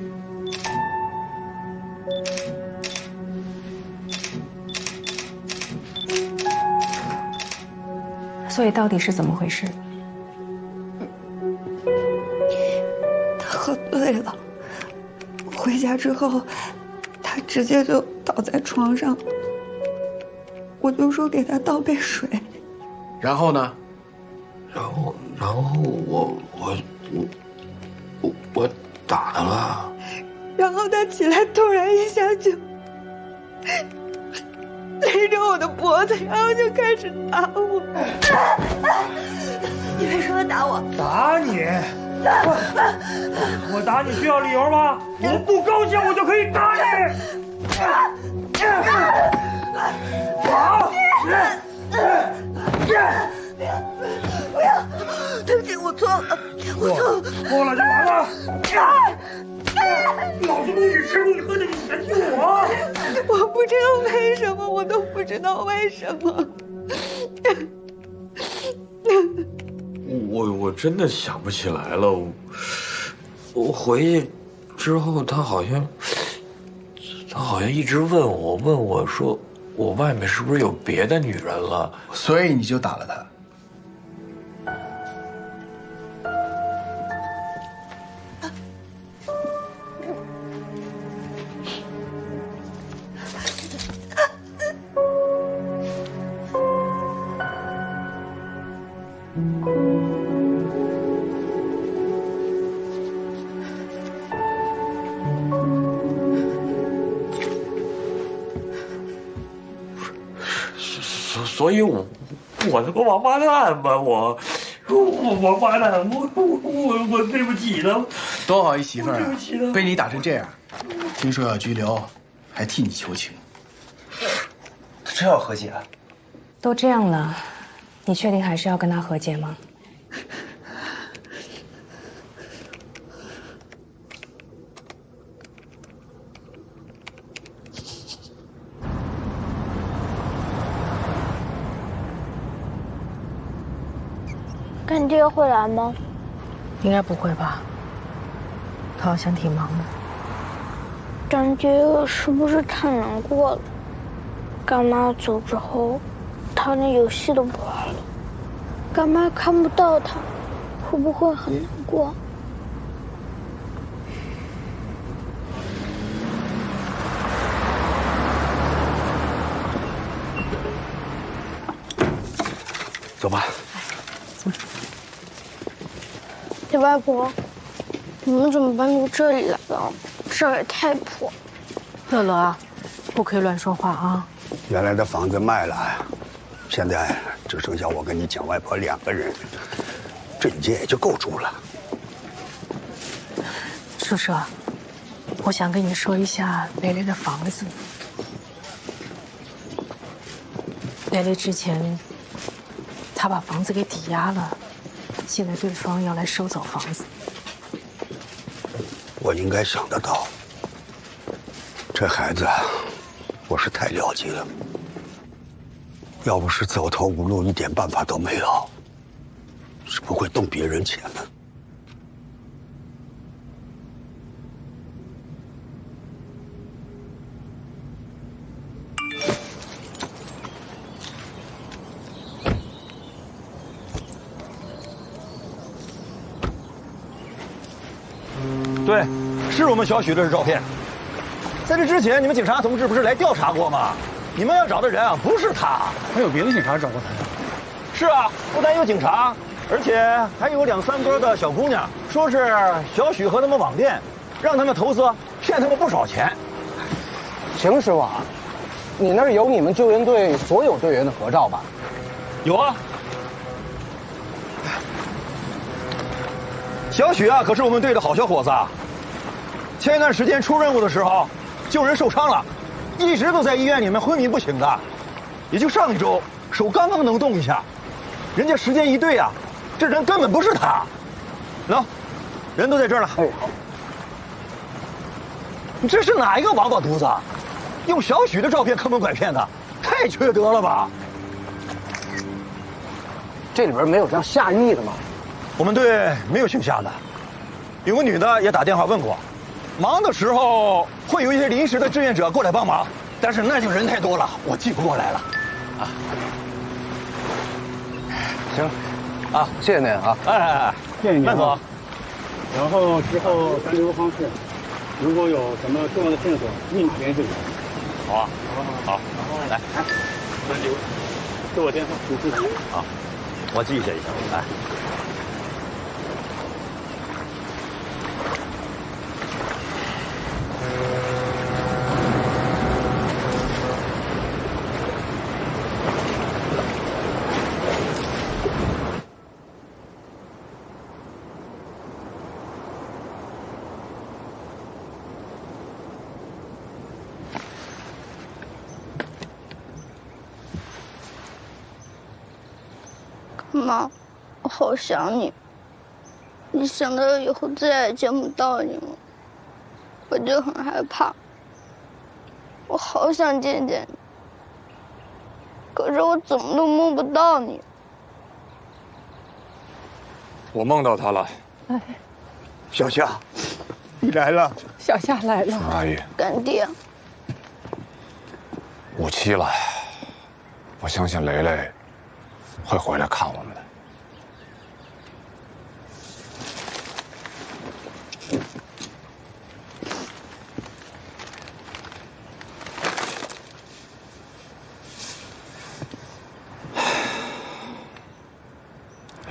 所以到底是怎么回事？他喝醉了，回家之后，他直接就倒在床上，我就说给他倒杯水。然后呢？然后我打他了。然后他起来，突然一下就勒着我的脖子，然后就开始打我。你为什么打我？打你？我打你需要理由吗？我不高兴我就可以打你。好。不要！对不起，我错了，我错了，错了就完了。老子不许吃不许喝的，你嫌弃我？我不知道为什么，我都不知道为什么。我真的想不起来了。我回去之后，他好像一直问我说，我外面是不是有别的女人了？所以你就打了他。所以我他妈王八蛋吧，我王八蛋，我对不起他。多好一媳妇儿对不起他，被你打成这样，听说要拘留，还替你求情。他真要和解？都这样了，你确定还是要跟他和解吗？干爹会来吗？应该不会吧？他好像挺忙的。干爹是不是太难过了？干妈走之后，他连游戏都不玩了。干妈看不到他，会不会很难过？走吧。李外婆，你们怎么搬到这里来了？这儿也太破。乐乐，不可以乱说话啊！原来的房子卖了，现在只剩下我跟你蒋外婆2个人，这一间也就够住了。叔叔，我想跟你说一下蕾蕾的房子。蕾蕾之前，她把房子给抵押了，现在对方要来收走房子。我应该想得到，这孩子我是太了解了。要不是走投无路，一点办法都没有，是不会动别人钱的。对，是我们小许的照片。在这之前，你们警察同志不是来调查过吗？你们要找的人啊，不是他。还有别的警察找过他呀？是啊，不但有警察，而且还有2、3个的小姑娘，说是小许和他们网店，让他们投资，骗他们不少钱。邢师傅啊，你那儿有你们救援队所有队员的合照吧？有啊。小许啊，可是我们队的好小伙子啊。前一段时间出任务的时候，救人受伤了，一直都在医院里面昏迷不醒的。也就上一周，手刚刚能动一下，人家时间一对啊，这人根本不是他。喏，人都在这儿了。哎，好。你这是哪一个王八犊子？用小许的照片坑蒙拐骗的，太缺德了吧！这里边没有这样下狱的吗？我们队没有姓夏的，有个女的也打电话问过，忙的时候会有一些临时的志愿者过来帮忙，但是那就人太多了，我记不过来了。啊，行，啊，谢谢您啊，哎，谢谢您，慢走。然后之后咱留个方式，如果有什么重要的线索，立马联系我。好啊，好，来，给我电话，你自己。好，我记下一下，来。妈，我好想你。你想到以后再也见不到你了，我就很害怕。我好想见见你，可是我怎么都梦不到你。我梦到他了。哎，小夏，你来了。小夏来了。阿姨，干爹， 57了，我相信蕾蕾会回来看我们的。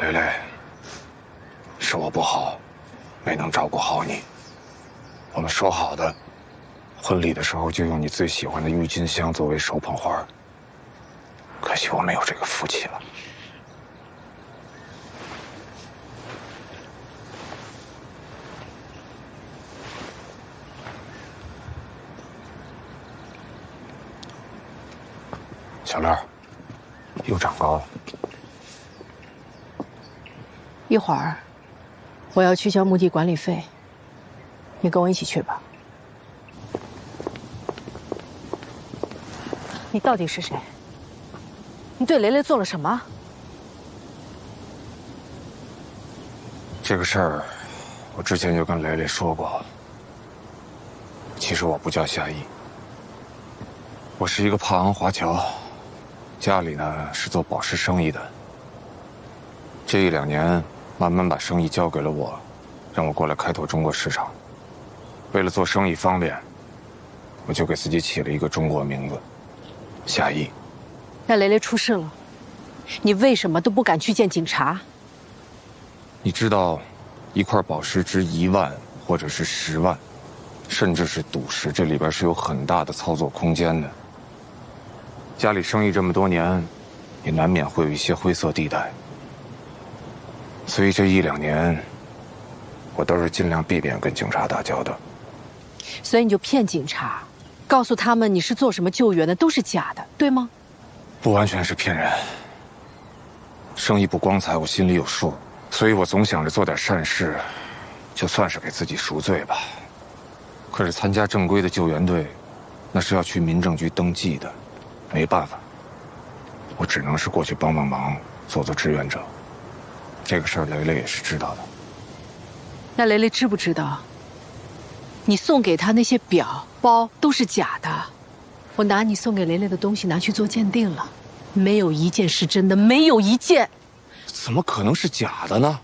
蕾蕾，是我不好，没能照顾好你。我们说好的，婚礼的时候就用你最喜欢的郁金香作为手捧花。可惜我没有这个福气了。小乐，又长高了。一会儿我要去交墓地管理费，你跟我一起去吧。你到底是谁？你对蕾蕾做了什么？这个事儿，我之前就跟蕾蕾说过。其实我不叫夏意，我是一个帕昂华侨，家里呢是做宝石生意的。这1、2年，慢慢把生意交给了我，让我过来开拓中国市场。为了做生意方便，我就给自己起了一个中国名字，夏意。那蕾蕾出事了，你为什么都不敢去见警察？你知道，一块宝石值1万或者是10万，甚至是赌石，这里边是有很大的操作空间的。家里生意这么多年，也难免会有一些灰色地带。所以这1、2年，我都是尽量避免跟警察打交道。所以你就骗警察，告诉他们你是做什么救援的，都是假的，对吗？不完全是骗人。生意不光彩，我心里有数，所以我总想着做点善事，就算是给自己赎罪吧。可是参加正规的救援队，那是要去民政局登记的，没办法，我只能是过去帮帮忙，做做志愿者。这个事儿蕾蕾也是知道的。那蕾蕾知不知道？你送给她那些表、包都是假的。我拿你送给蕾蕾的东西拿去做鉴定了，没有一件是真的，没有一件。怎么可能是假的呢？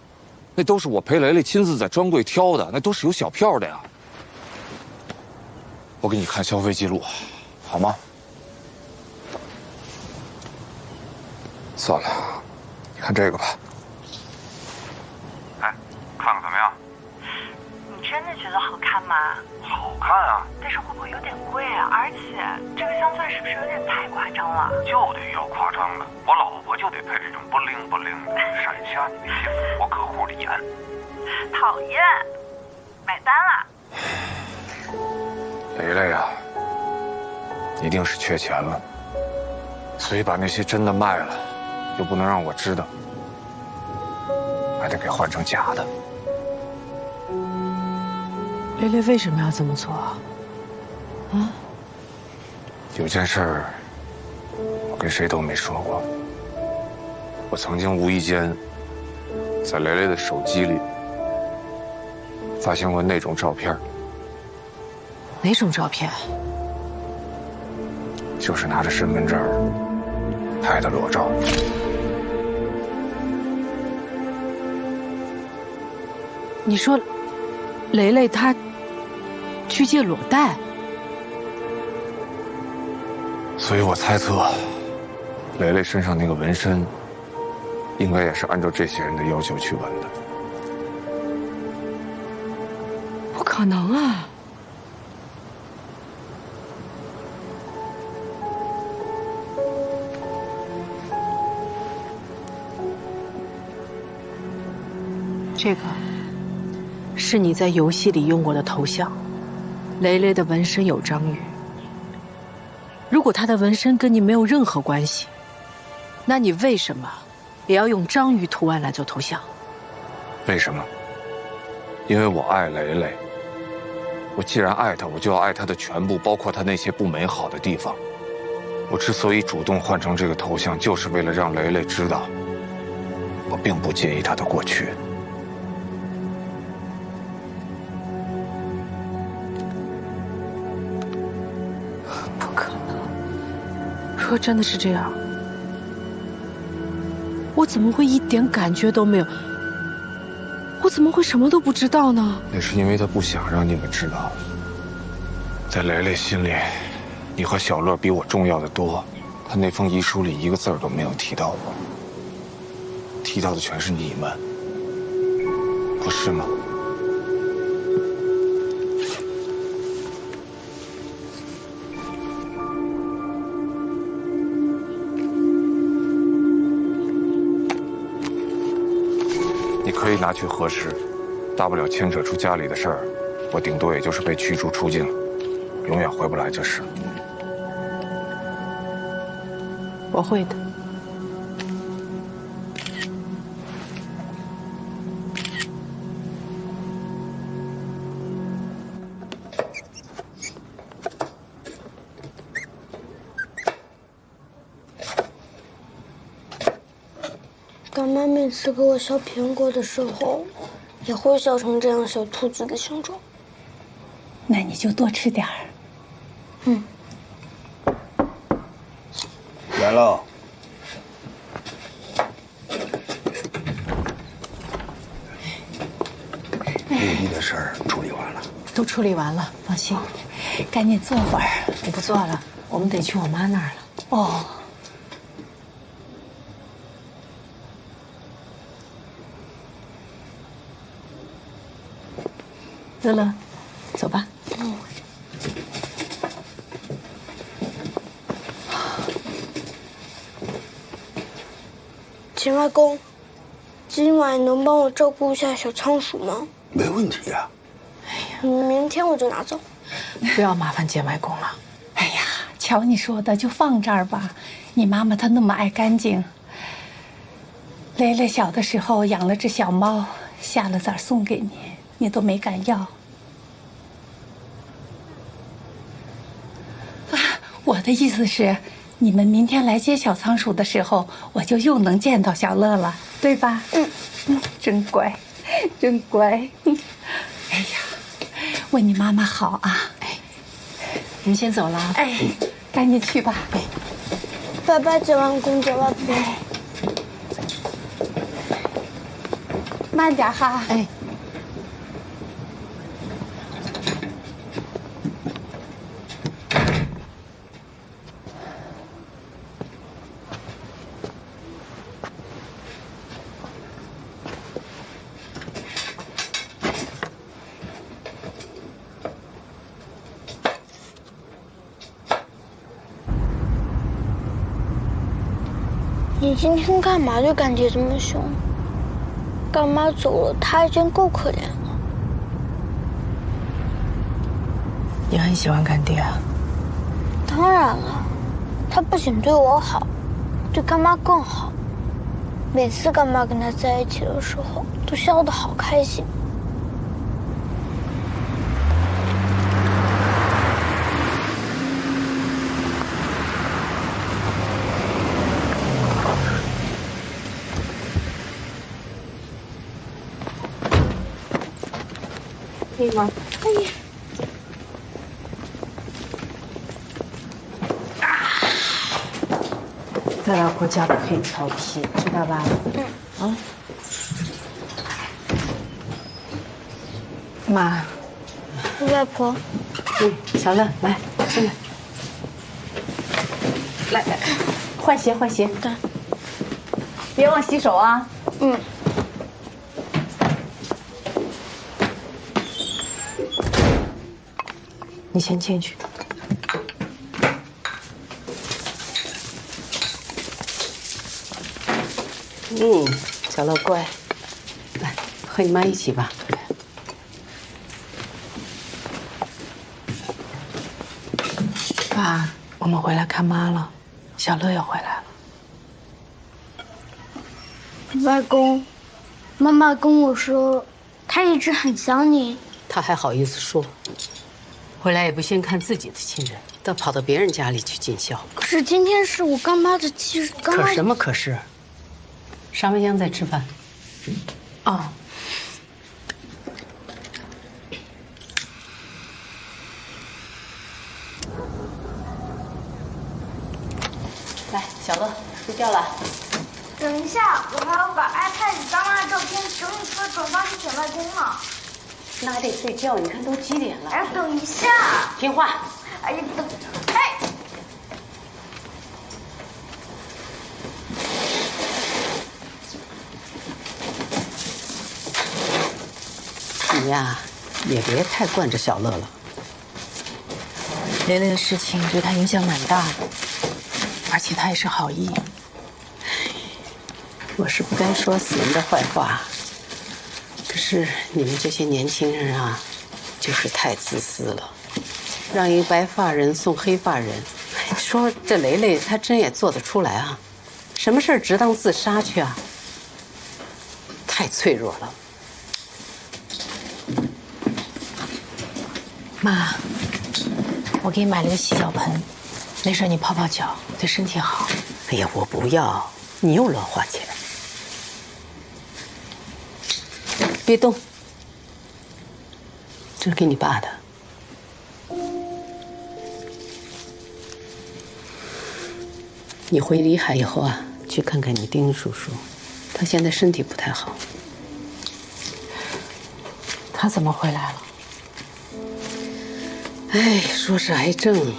那都是我陪蕾蕾亲自在专柜挑的，那都是有小票的呀。我给你看消费记录，好吗？算了，你看这个吧。哎，看看怎么样？你真的觉得好看吗？好看啊！但是会不会有点贵啊？而且这个镶钻是不是有点太夸张了？就得要夸张的，我老婆就得配这种不灵不灵的，闪瞎你那些富国客户的眼。讨厌，买单了。蕾蕾啊，一定是缺钱了，所以把那些真的卖了，又不能让我知道，还得给换成假的。蕾蕾为什么要这么做啊？有件事儿，我跟谁都没说过。我曾经无意间在蕾蕾的手机里发现过那种照片。哪种照片？就是拿着身份证拍的裸照。你说，蕾蕾她去借裸贷？所以我猜测，蕾蕾身上那个纹身，应该也是按照这些人的要求去纹的。不可能啊！这个是你在游戏里用过的头像，蕾蕾的纹身有章鱼。如果她的纹身跟你没有任何关系，那你为什么也要用章鱼图案来做头像？为什么？因为我爱蕾蕾。我既然爱她，我就要爱她的全部，包括她那些不美好的地方。我之所以主动换成这个头像，就是为了让蕾蕾知道，我并不介意她的过去。如果真的是这样，我怎么会一点感觉都没有？我怎么会什么都不知道呢？那是因为他不想让你们知道，在蕾蕾心里，你和小乐比我重要的多。他那封遗书里一个字儿都没有提到我，提到的全是你们，不是吗？你可以拿去核实，大不了牵扯出家里的事儿，我顶多也就是被驱逐出境，永远回不来就是。我会的。当妈每次给我削苹果的时候，也会笑成这样小兔子的形状。那你就多吃点儿。嗯。来了。墓地的事儿处理完了，都处理完了，放心。赶紧坐会儿。我不坐了，我们得去我妈那儿了。哦。乐乐，走吧。嗯。秦外公，今晚能帮我照顾一下小仓鼠吗？没问题呀。明天我就拿走。不要麻烦见外公了。哎呀，瞧你说的，就放这儿吧。你妈妈她那么爱干净。蕾蕾小的时候养了只小猫，下了崽送给你，你都没敢要。啊，我的意思是，你们明天来接小仓鼠的时候，我就又能见到小乐了，对吧？真乖，真乖。哎呀，问你妈妈好啊。我们先走了。哎，赶紧去吧。拜拜，见外公，见外婆。慢点哈。哎。你今天干嘛对干爹这么凶？干妈走了，他已经够可怜了。你很喜欢干爹啊？当然了，他不仅对我好，对干妈更好。每次干妈跟他在一起的时候，都笑得好开心。可以吗？可以。在老婆家不可以调皮，知道吧？啊。妈。外婆。小乐，来，进来。来，换鞋，换鞋。对。别忘洗手啊。你先进去。小乐乖，来和你妈一起吧。爸，我们回来看妈了，小乐也回来了。外公，妈妈跟我说，她一直很想你。她还好意思说？回来也不先看自己的亲人，倒跑到别人家里去尽孝。可是今天是我干妈的忌日，可什么可是？沙文香在吃饭。哦。来，小乐，睡觉了。等一下，我还要把 iPad 里干妈的照片整理出来转发给简外公呢。那还得睡觉，你看都几点了？哎，等一下。听话。哎呀，等，哎。你呀，也别太惯着小乐了。蕾蕾的事情对他影响蛮大的，而且他也是好意。我是不该说死人的坏话，可是你们这些年轻人啊，就是太自私了，让一个白发人送黑发人。说这蕾蕾她真也做得出来啊？什么事儿值当自杀去啊？太脆弱了。妈，我给你买了个洗脚盆，没事你泡泡脚，对身体好。哎呀，我不要，你又乱花钱。别动，这是给你爸的。你回离海以后啊，去看看你丁叔叔，他现在身体不太好。他怎么回来了？哎，说是癌症，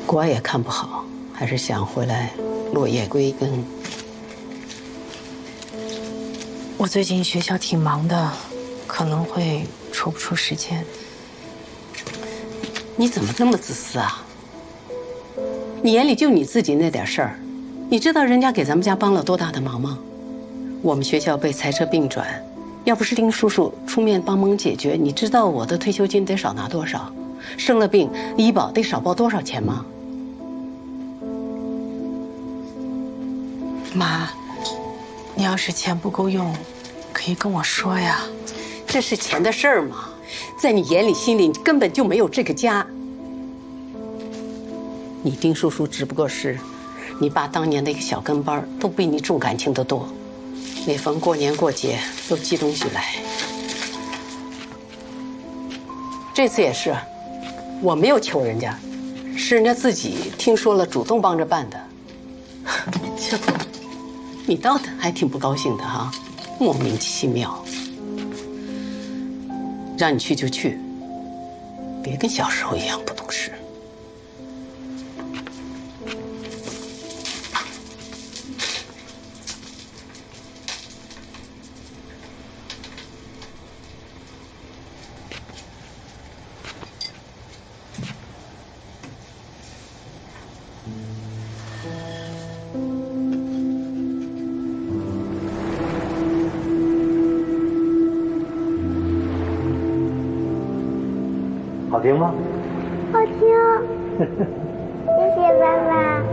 国外也看不好，还是想回来落叶归根。我最近学校挺忙的，可能会抽不出时间。你怎么那么自私啊？你眼里就你自己那点事儿，你知道人家给咱们家帮了多大的忙吗？我们学校被裁撤并转，要不是丁叔叔出面帮忙解决，你知道我的退休金得少拿多少？生了病，医保得少报多少钱吗？妈，你要是钱不够用，可以跟我说呀。这是钱的事儿吗？在你眼里心里，你根本就没有这个家。你丁叔叔只不过是你爸当年的一个小跟班，都比你重感情的多。每逢过年过节都寄东西来。这次也是，我没有求人家，是人家自己听说了主动帮着办的。这不，你倒还挺不高兴的哈，莫名其妙。让你去就去，别跟小时候一样不懂事。好听吗？好听，谢谢爸爸。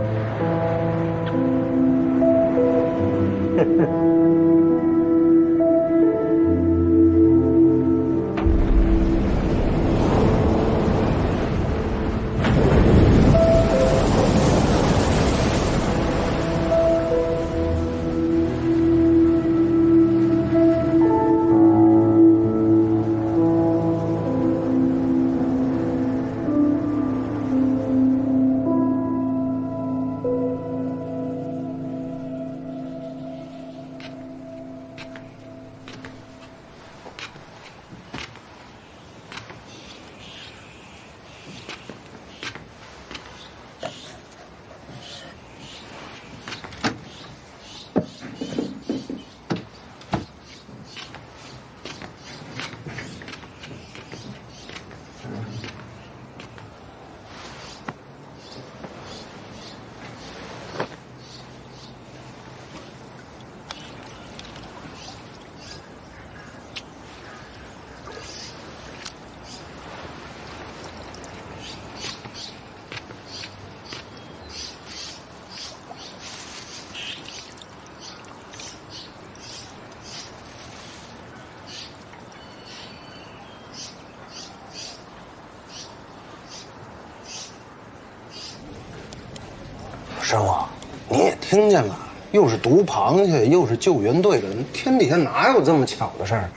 师傅，你也听见了，又是毒螃蟹，又是救援队的人，天底下哪有这么巧的事儿？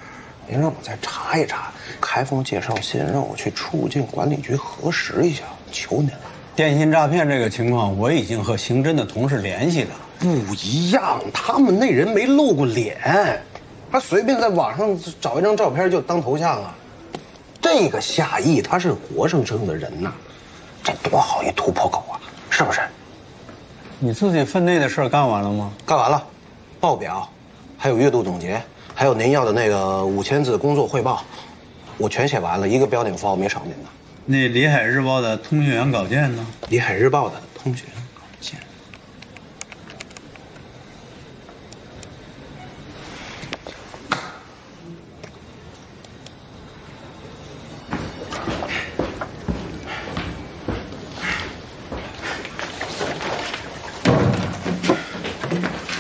您让我再查一查，开封介绍信让我去出入境管理局核实一下，求您了。电信诈骗这个情况，我已经和刑侦的同事联系了。不一样，他们那人没露过脸，他随便在网上找一张照片就当头像啊。这个夏邑他是活生生的人呐，这多好一突破口啊，是不是？你自己分内的事干完了吗？干完了，报表，还有月度总结，还有您要的那个5000字工作汇报，我全写完了，一个标点符号没少您的。那《里海日报》的通讯员稿件呢？《里海日报》的通讯员稿件。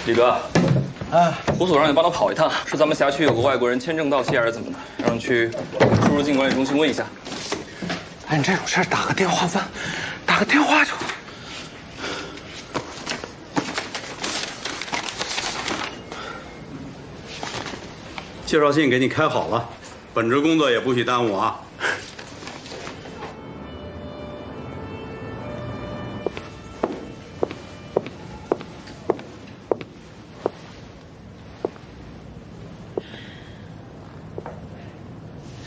李哥，胡所让你帮他跑一趟，说咱们辖区有个外国人签证到期还是怎么的，让你去出入境管理中心问一下。哎，你这种事儿打个电话问，打个电话就。介绍信给你开好了，本职工作也不许耽误啊。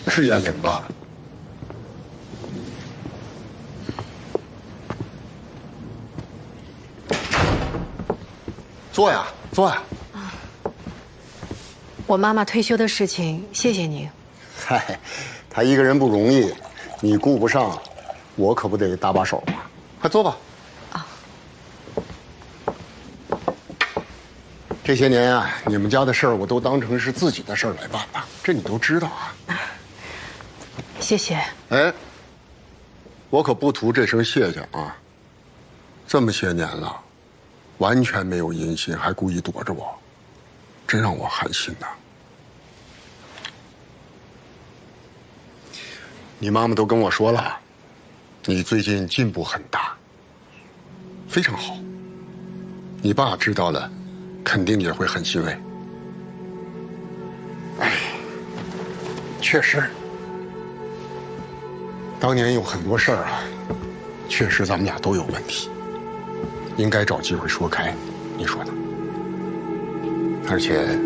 是燕玲吧？坐呀，坐呀。我妈妈退休的事情，谢谢您。嗨，她一个人不容易，你顾不上，我可不得搭把手啊！快坐吧。啊。这些年啊，你们家的事儿我都当成是自己的事儿来办了，这你都知道啊。谢谢。哎，我可不图这声谢谢啊。这么些年了，完全没有音信，还故意躲着我，真让我寒心呐。你妈妈都跟我说了，你最近进步很大，非常好。你爸知道了，肯定也会很欣慰。哎，确实，当年有很多事儿啊，确实咱们俩都有问题，应该找机会说开，你说呢？而且，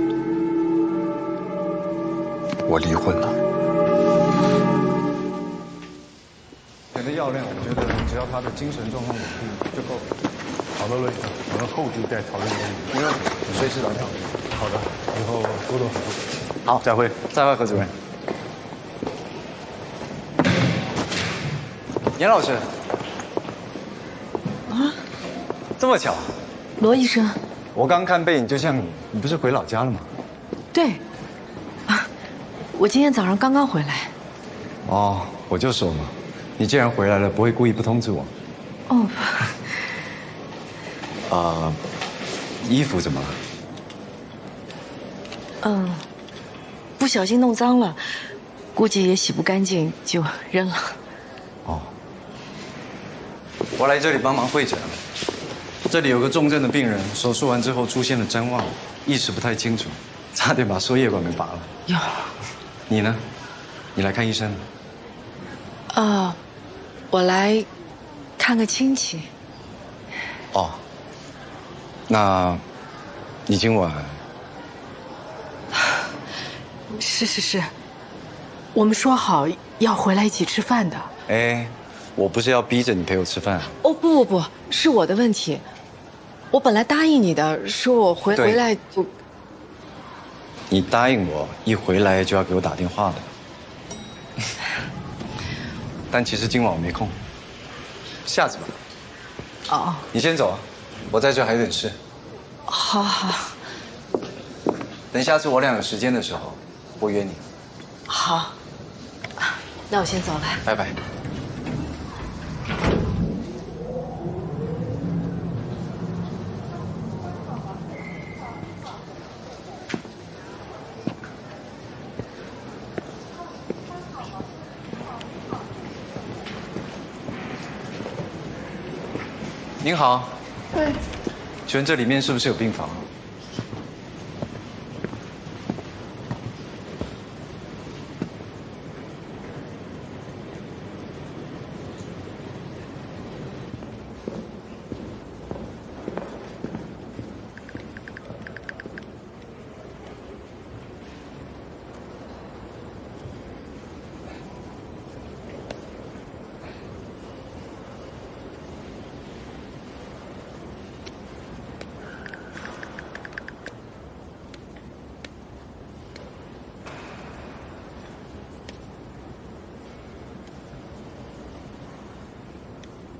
我离婚了。人的药量，我觉得只要他的精神状况稳定就够了。好的，陆医生，我们后续再讨论这个问题。没问题，随时聊天。好的，以后多多合作。好，再会，再会，何主任。严老师，啊，这么巧，罗医生，我刚看背影就像你，你不是回老家了吗？对，啊，我今天早上刚刚回来。哦，我就说嘛，你既然回来了，不会故意不通知我。哦。衣服怎么了？不小心弄脏了，估计也洗不干净，就扔了。哦，我来这里帮忙会诊。这里有个重症的病人，手术完之后出现了谵妄，意识不太清楚，差点把输液管给拔了。哟，你呢？你来看医生？我来看个亲戚。哦，那，你今晚？是，我们说好要回来一起吃饭的。哎，我不是要逼着你陪我吃饭。哦不，是我的问题。我本来答应你的，说我回来就。你答应我，一回来就要给我打电话的。但其实今晚我没空，下次吧。哦，你先走，我在这还有点事。好。等下次我俩有时间的时候，我约你。好，那我先走了。拜拜。您好。请问这里面是不是有病房？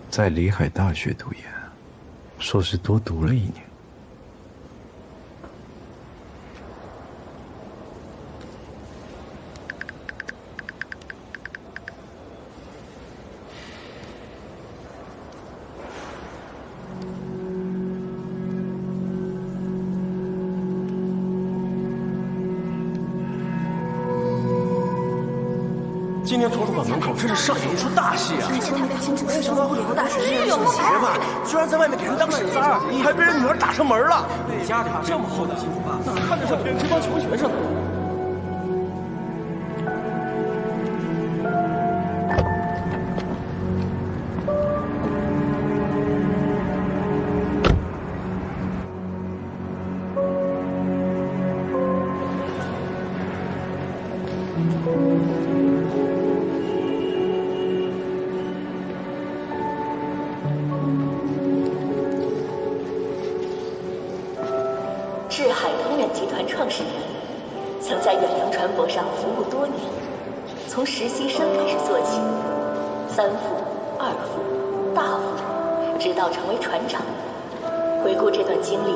在里海大学读研，说是多读了1年。今天图书馆门口真是上演一出大戏啊！千万没看清楚，为什么会有大学生？有邪吧？居然在外面给人当小三儿，还被人女儿打上门了。哪家这么厚道幸福吧？哪看得上别人这帮穷学生呢？智海通远集团创始人，曾在远洋船舶上服务多年，从实习生开始做起，3副、2副、大副，直到成为船长。回顾这段经历，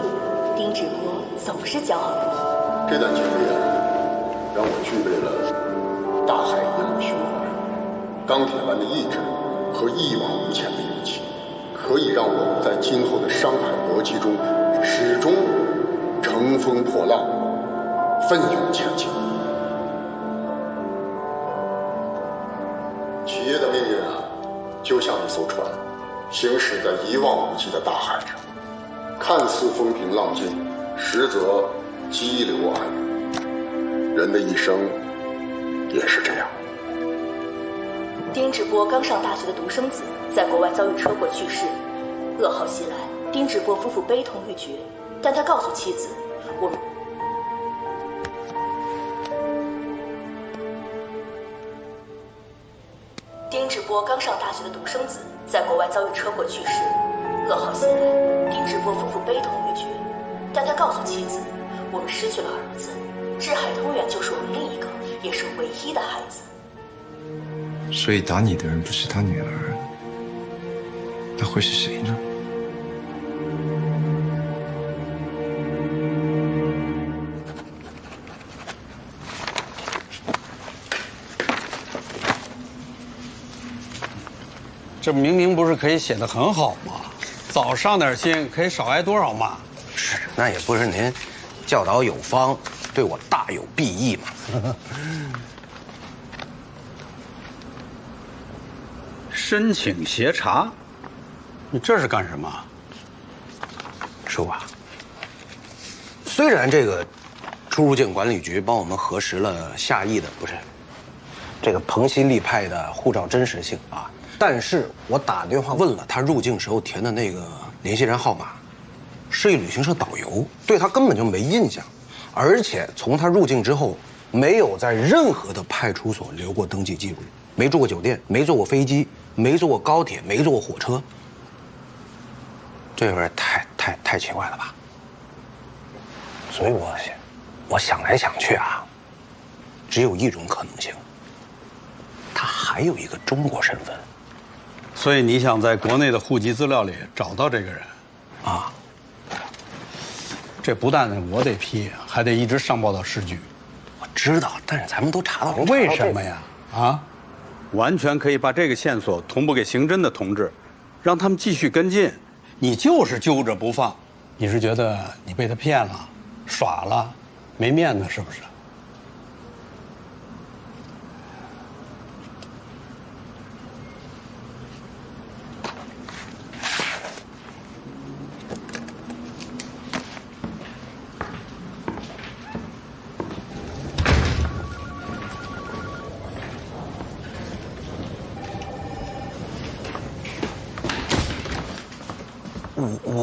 丁志波总是骄傲不已。这段经历让我具备了大海一样的胸怀、钢铁般的意志和一往无前的勇气，可以让我在今后的商海搏击中始终乘风破浪，奋勇前进。企业的命运啊，就像一艘船，行驶在一望无际的大海上，看似风平浪静，实则激流暗涌。人的一生也是这样。丁志波刚上大学的独生子，在国外遭遇车祸去世，噩耗袭来，丁志波夫妇悲痛欲绝，但他告诉妻子：“我们。”丁志波刚上大学的独生子，在国外遭遇车祸去世，噩耗袭来，丁志波夫妇悲痛欲绝，但他告诉妻子：“我们失去了儿子，智海通远就是我们另一个，也是唯一的孩子。”所以打你的人不是他女儿，那会是谁呢？这明明不是可以写得很好吗？早上点心可以少挨多少骂？是，那也不是您教导有方，对我大有裨益嘛。申请协查，你这是干什么？师傅啊，虽然这个出入境管理局帮我们核实了夏邑的这个彭熙立派的护照真实性啊，但是我打电话问了他入境时候填的那个联系人号码，是一旅行社导游，对他根本就没印象，而且从他入境之后，没有在任何的派出所留过登记记录，没住过酒店，没坐过飞机，没坐过高铁，没坐过火车，这有点太奇怪了吧？所以我想来想去啊，只有一种可能性，他还有一个中国身份。所以你想在国内的户籍资料里找到这个人？啊，这不但我得批，还得一直上报到市局。我知道，但是咱们都查到，为什么呀？啊，完全可以把这个线索同步给刑侦的同志，让他们继续跟进。你就是揪着不放，你是觉得你被他骗了、耍了，没面子是不是？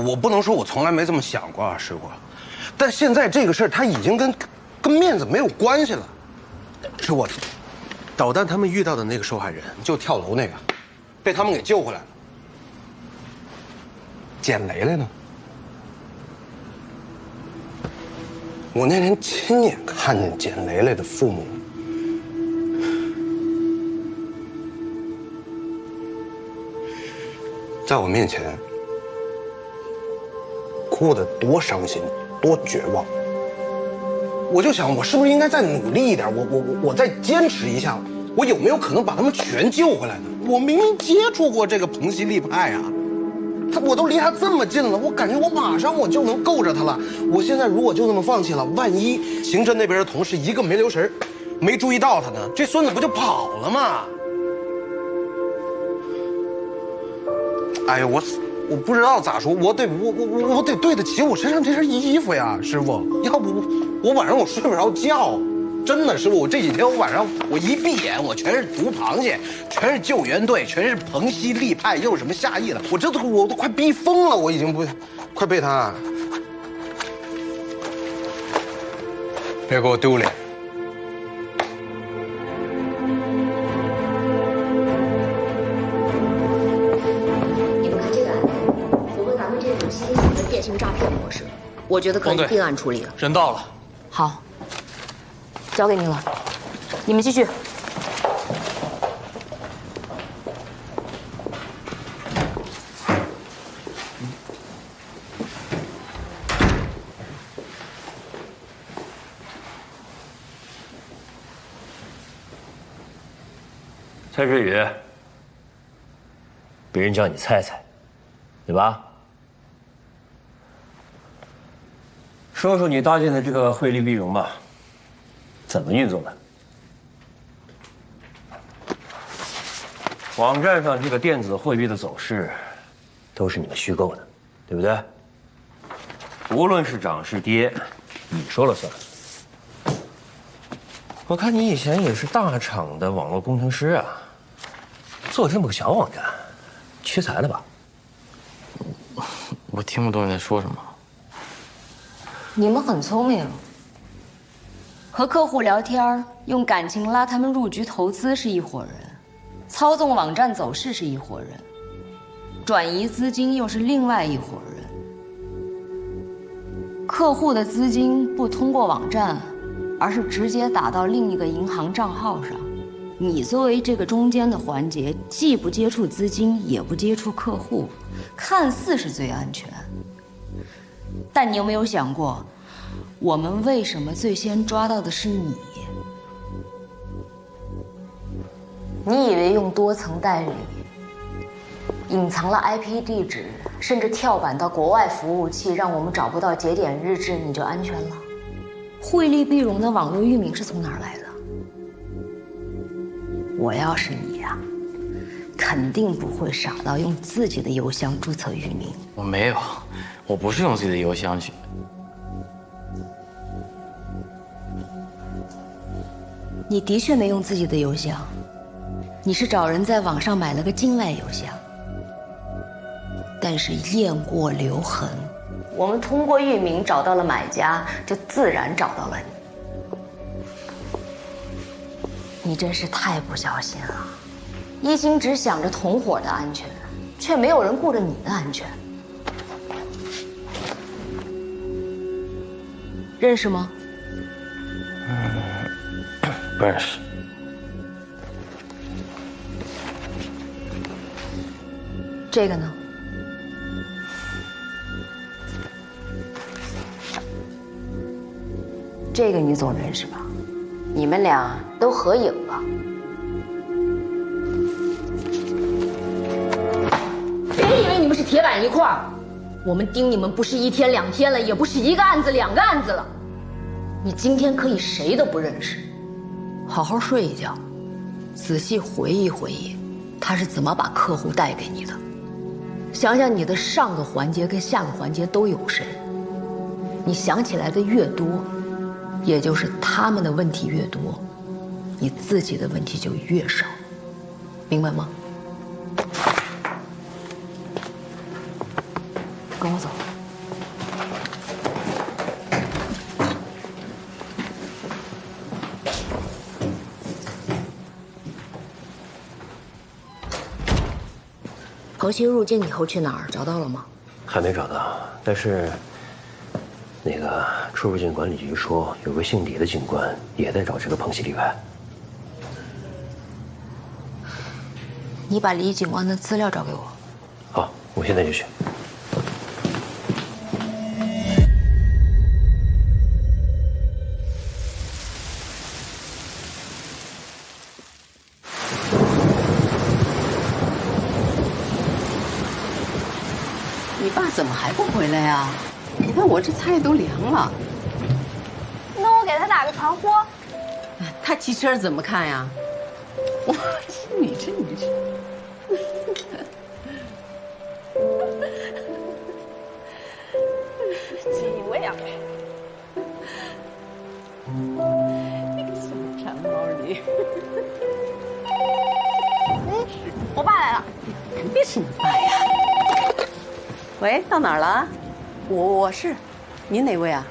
我不能说我从来没这么想过啊，师傅，但现在这个事儿他已经跟面子没有关系了。师傅，导弹他们遇到的那个受害人，就跳楼那个，被他们给救回来了。简雷雷呢？我那天亲眼看见简雷雷的父母在我面前哭得多伤心，多绝望。我就想，我是不是应该再努力一点？我再坚持一下，我有没有可能把他们全救回来呢？我明明接触过这个彭熙立派啊，我都离他这么近了，我感觉我马上就能够着他了。我现在如果就这么放弃了，万一刑侦那边的同事一个没留神，没注意到他呢，这孙子不就跑了吗？哎呀，我不知道咋说，我得对得起我身上这身衣服呀，师傅。要不我晚上我睡不着觉，真的师傅。我这几天我晚上我一闭眼，我全是毒螃蟹，全是救援队，全是彭熙立派，又是什么夏邑的，我都快逼疯了，我已经快被他。别给我丢脸！你们看这个案子，符合咱们这种新型的电信诈骗模式。我觉得可以并案处理了。人到了。好，交给你了，你们继续。蔡志宇，别人叫你蔡蔡，对吧？说说你搭建的这个汇利币融吧，怎么运作的？网站上这个电子汇率的走势，都是你们虚构的，对不对？无论是涨是跌，你说了算。我看你以前也是大厂的网络工程师啊。做这么个小网站，屈才了吧？我听不懂你在说什么。你们很聪明，和客户聊天，用感情拉他们入局投资是一伙人，操纵网站走势是一伙人，转移资金又是另外一伙人。客户的资金不通过网站，而是直接打到另一个银行账号上。你作为这个中间的环节，既不接触资金，也不接触客户，看似是最安全。但你有没有想过，我们为什么最先抓到的是你？你以为用多层代理、隐藏了 IP 地址，甚至跳板到国外服务器，让我们找不到节点日志，你就安全了？汇利币融的网络域名是从哪儿来的？我要是你呀，肯定不会傻到用自己的邮箱注册域名。我没有，我不是用自己的邮箱去。你的确没用自己的邮箱，你是找人在网上买了个境外邮箱。但是雁过留痕，我们通过域名找到了买家，就自然找到了你。你真是太不小心了，一心只想着同伙的安全，却没有人顾着你的安全。认识吗？不认识。这个呢？这个你总认识吧？你们俩都合影了。别以为你们是铁板一块儿，我们盯你们不是1天2天了，也不是1个案子2个案子了。你今天可以谁都不认识，好好睡一觉，仔细回忆回忆，他是怎么把客户带给你的。想想你的上个环节跟下个环节都有谁，你想起来的越多，也就是他们的问题越多，你自己的问题就越少，明白吗？跟我走。彭鑫入境以后去哪儿？找到了吗？还没找到，但是那个出入境管理局说，有个姓李的警官也在找这个彭鑫例外。你把李警官的资料找给我。好，我现在就去。你爸怎么还不回来呀？你看我这菜都凉了。那我给他打个传呼。他骑车怎么看呀？我你这。几位啊？那个小馋猫你。我爸来了。肯定是你爸呀。喂，到哪儿了？我是，您哪位啊？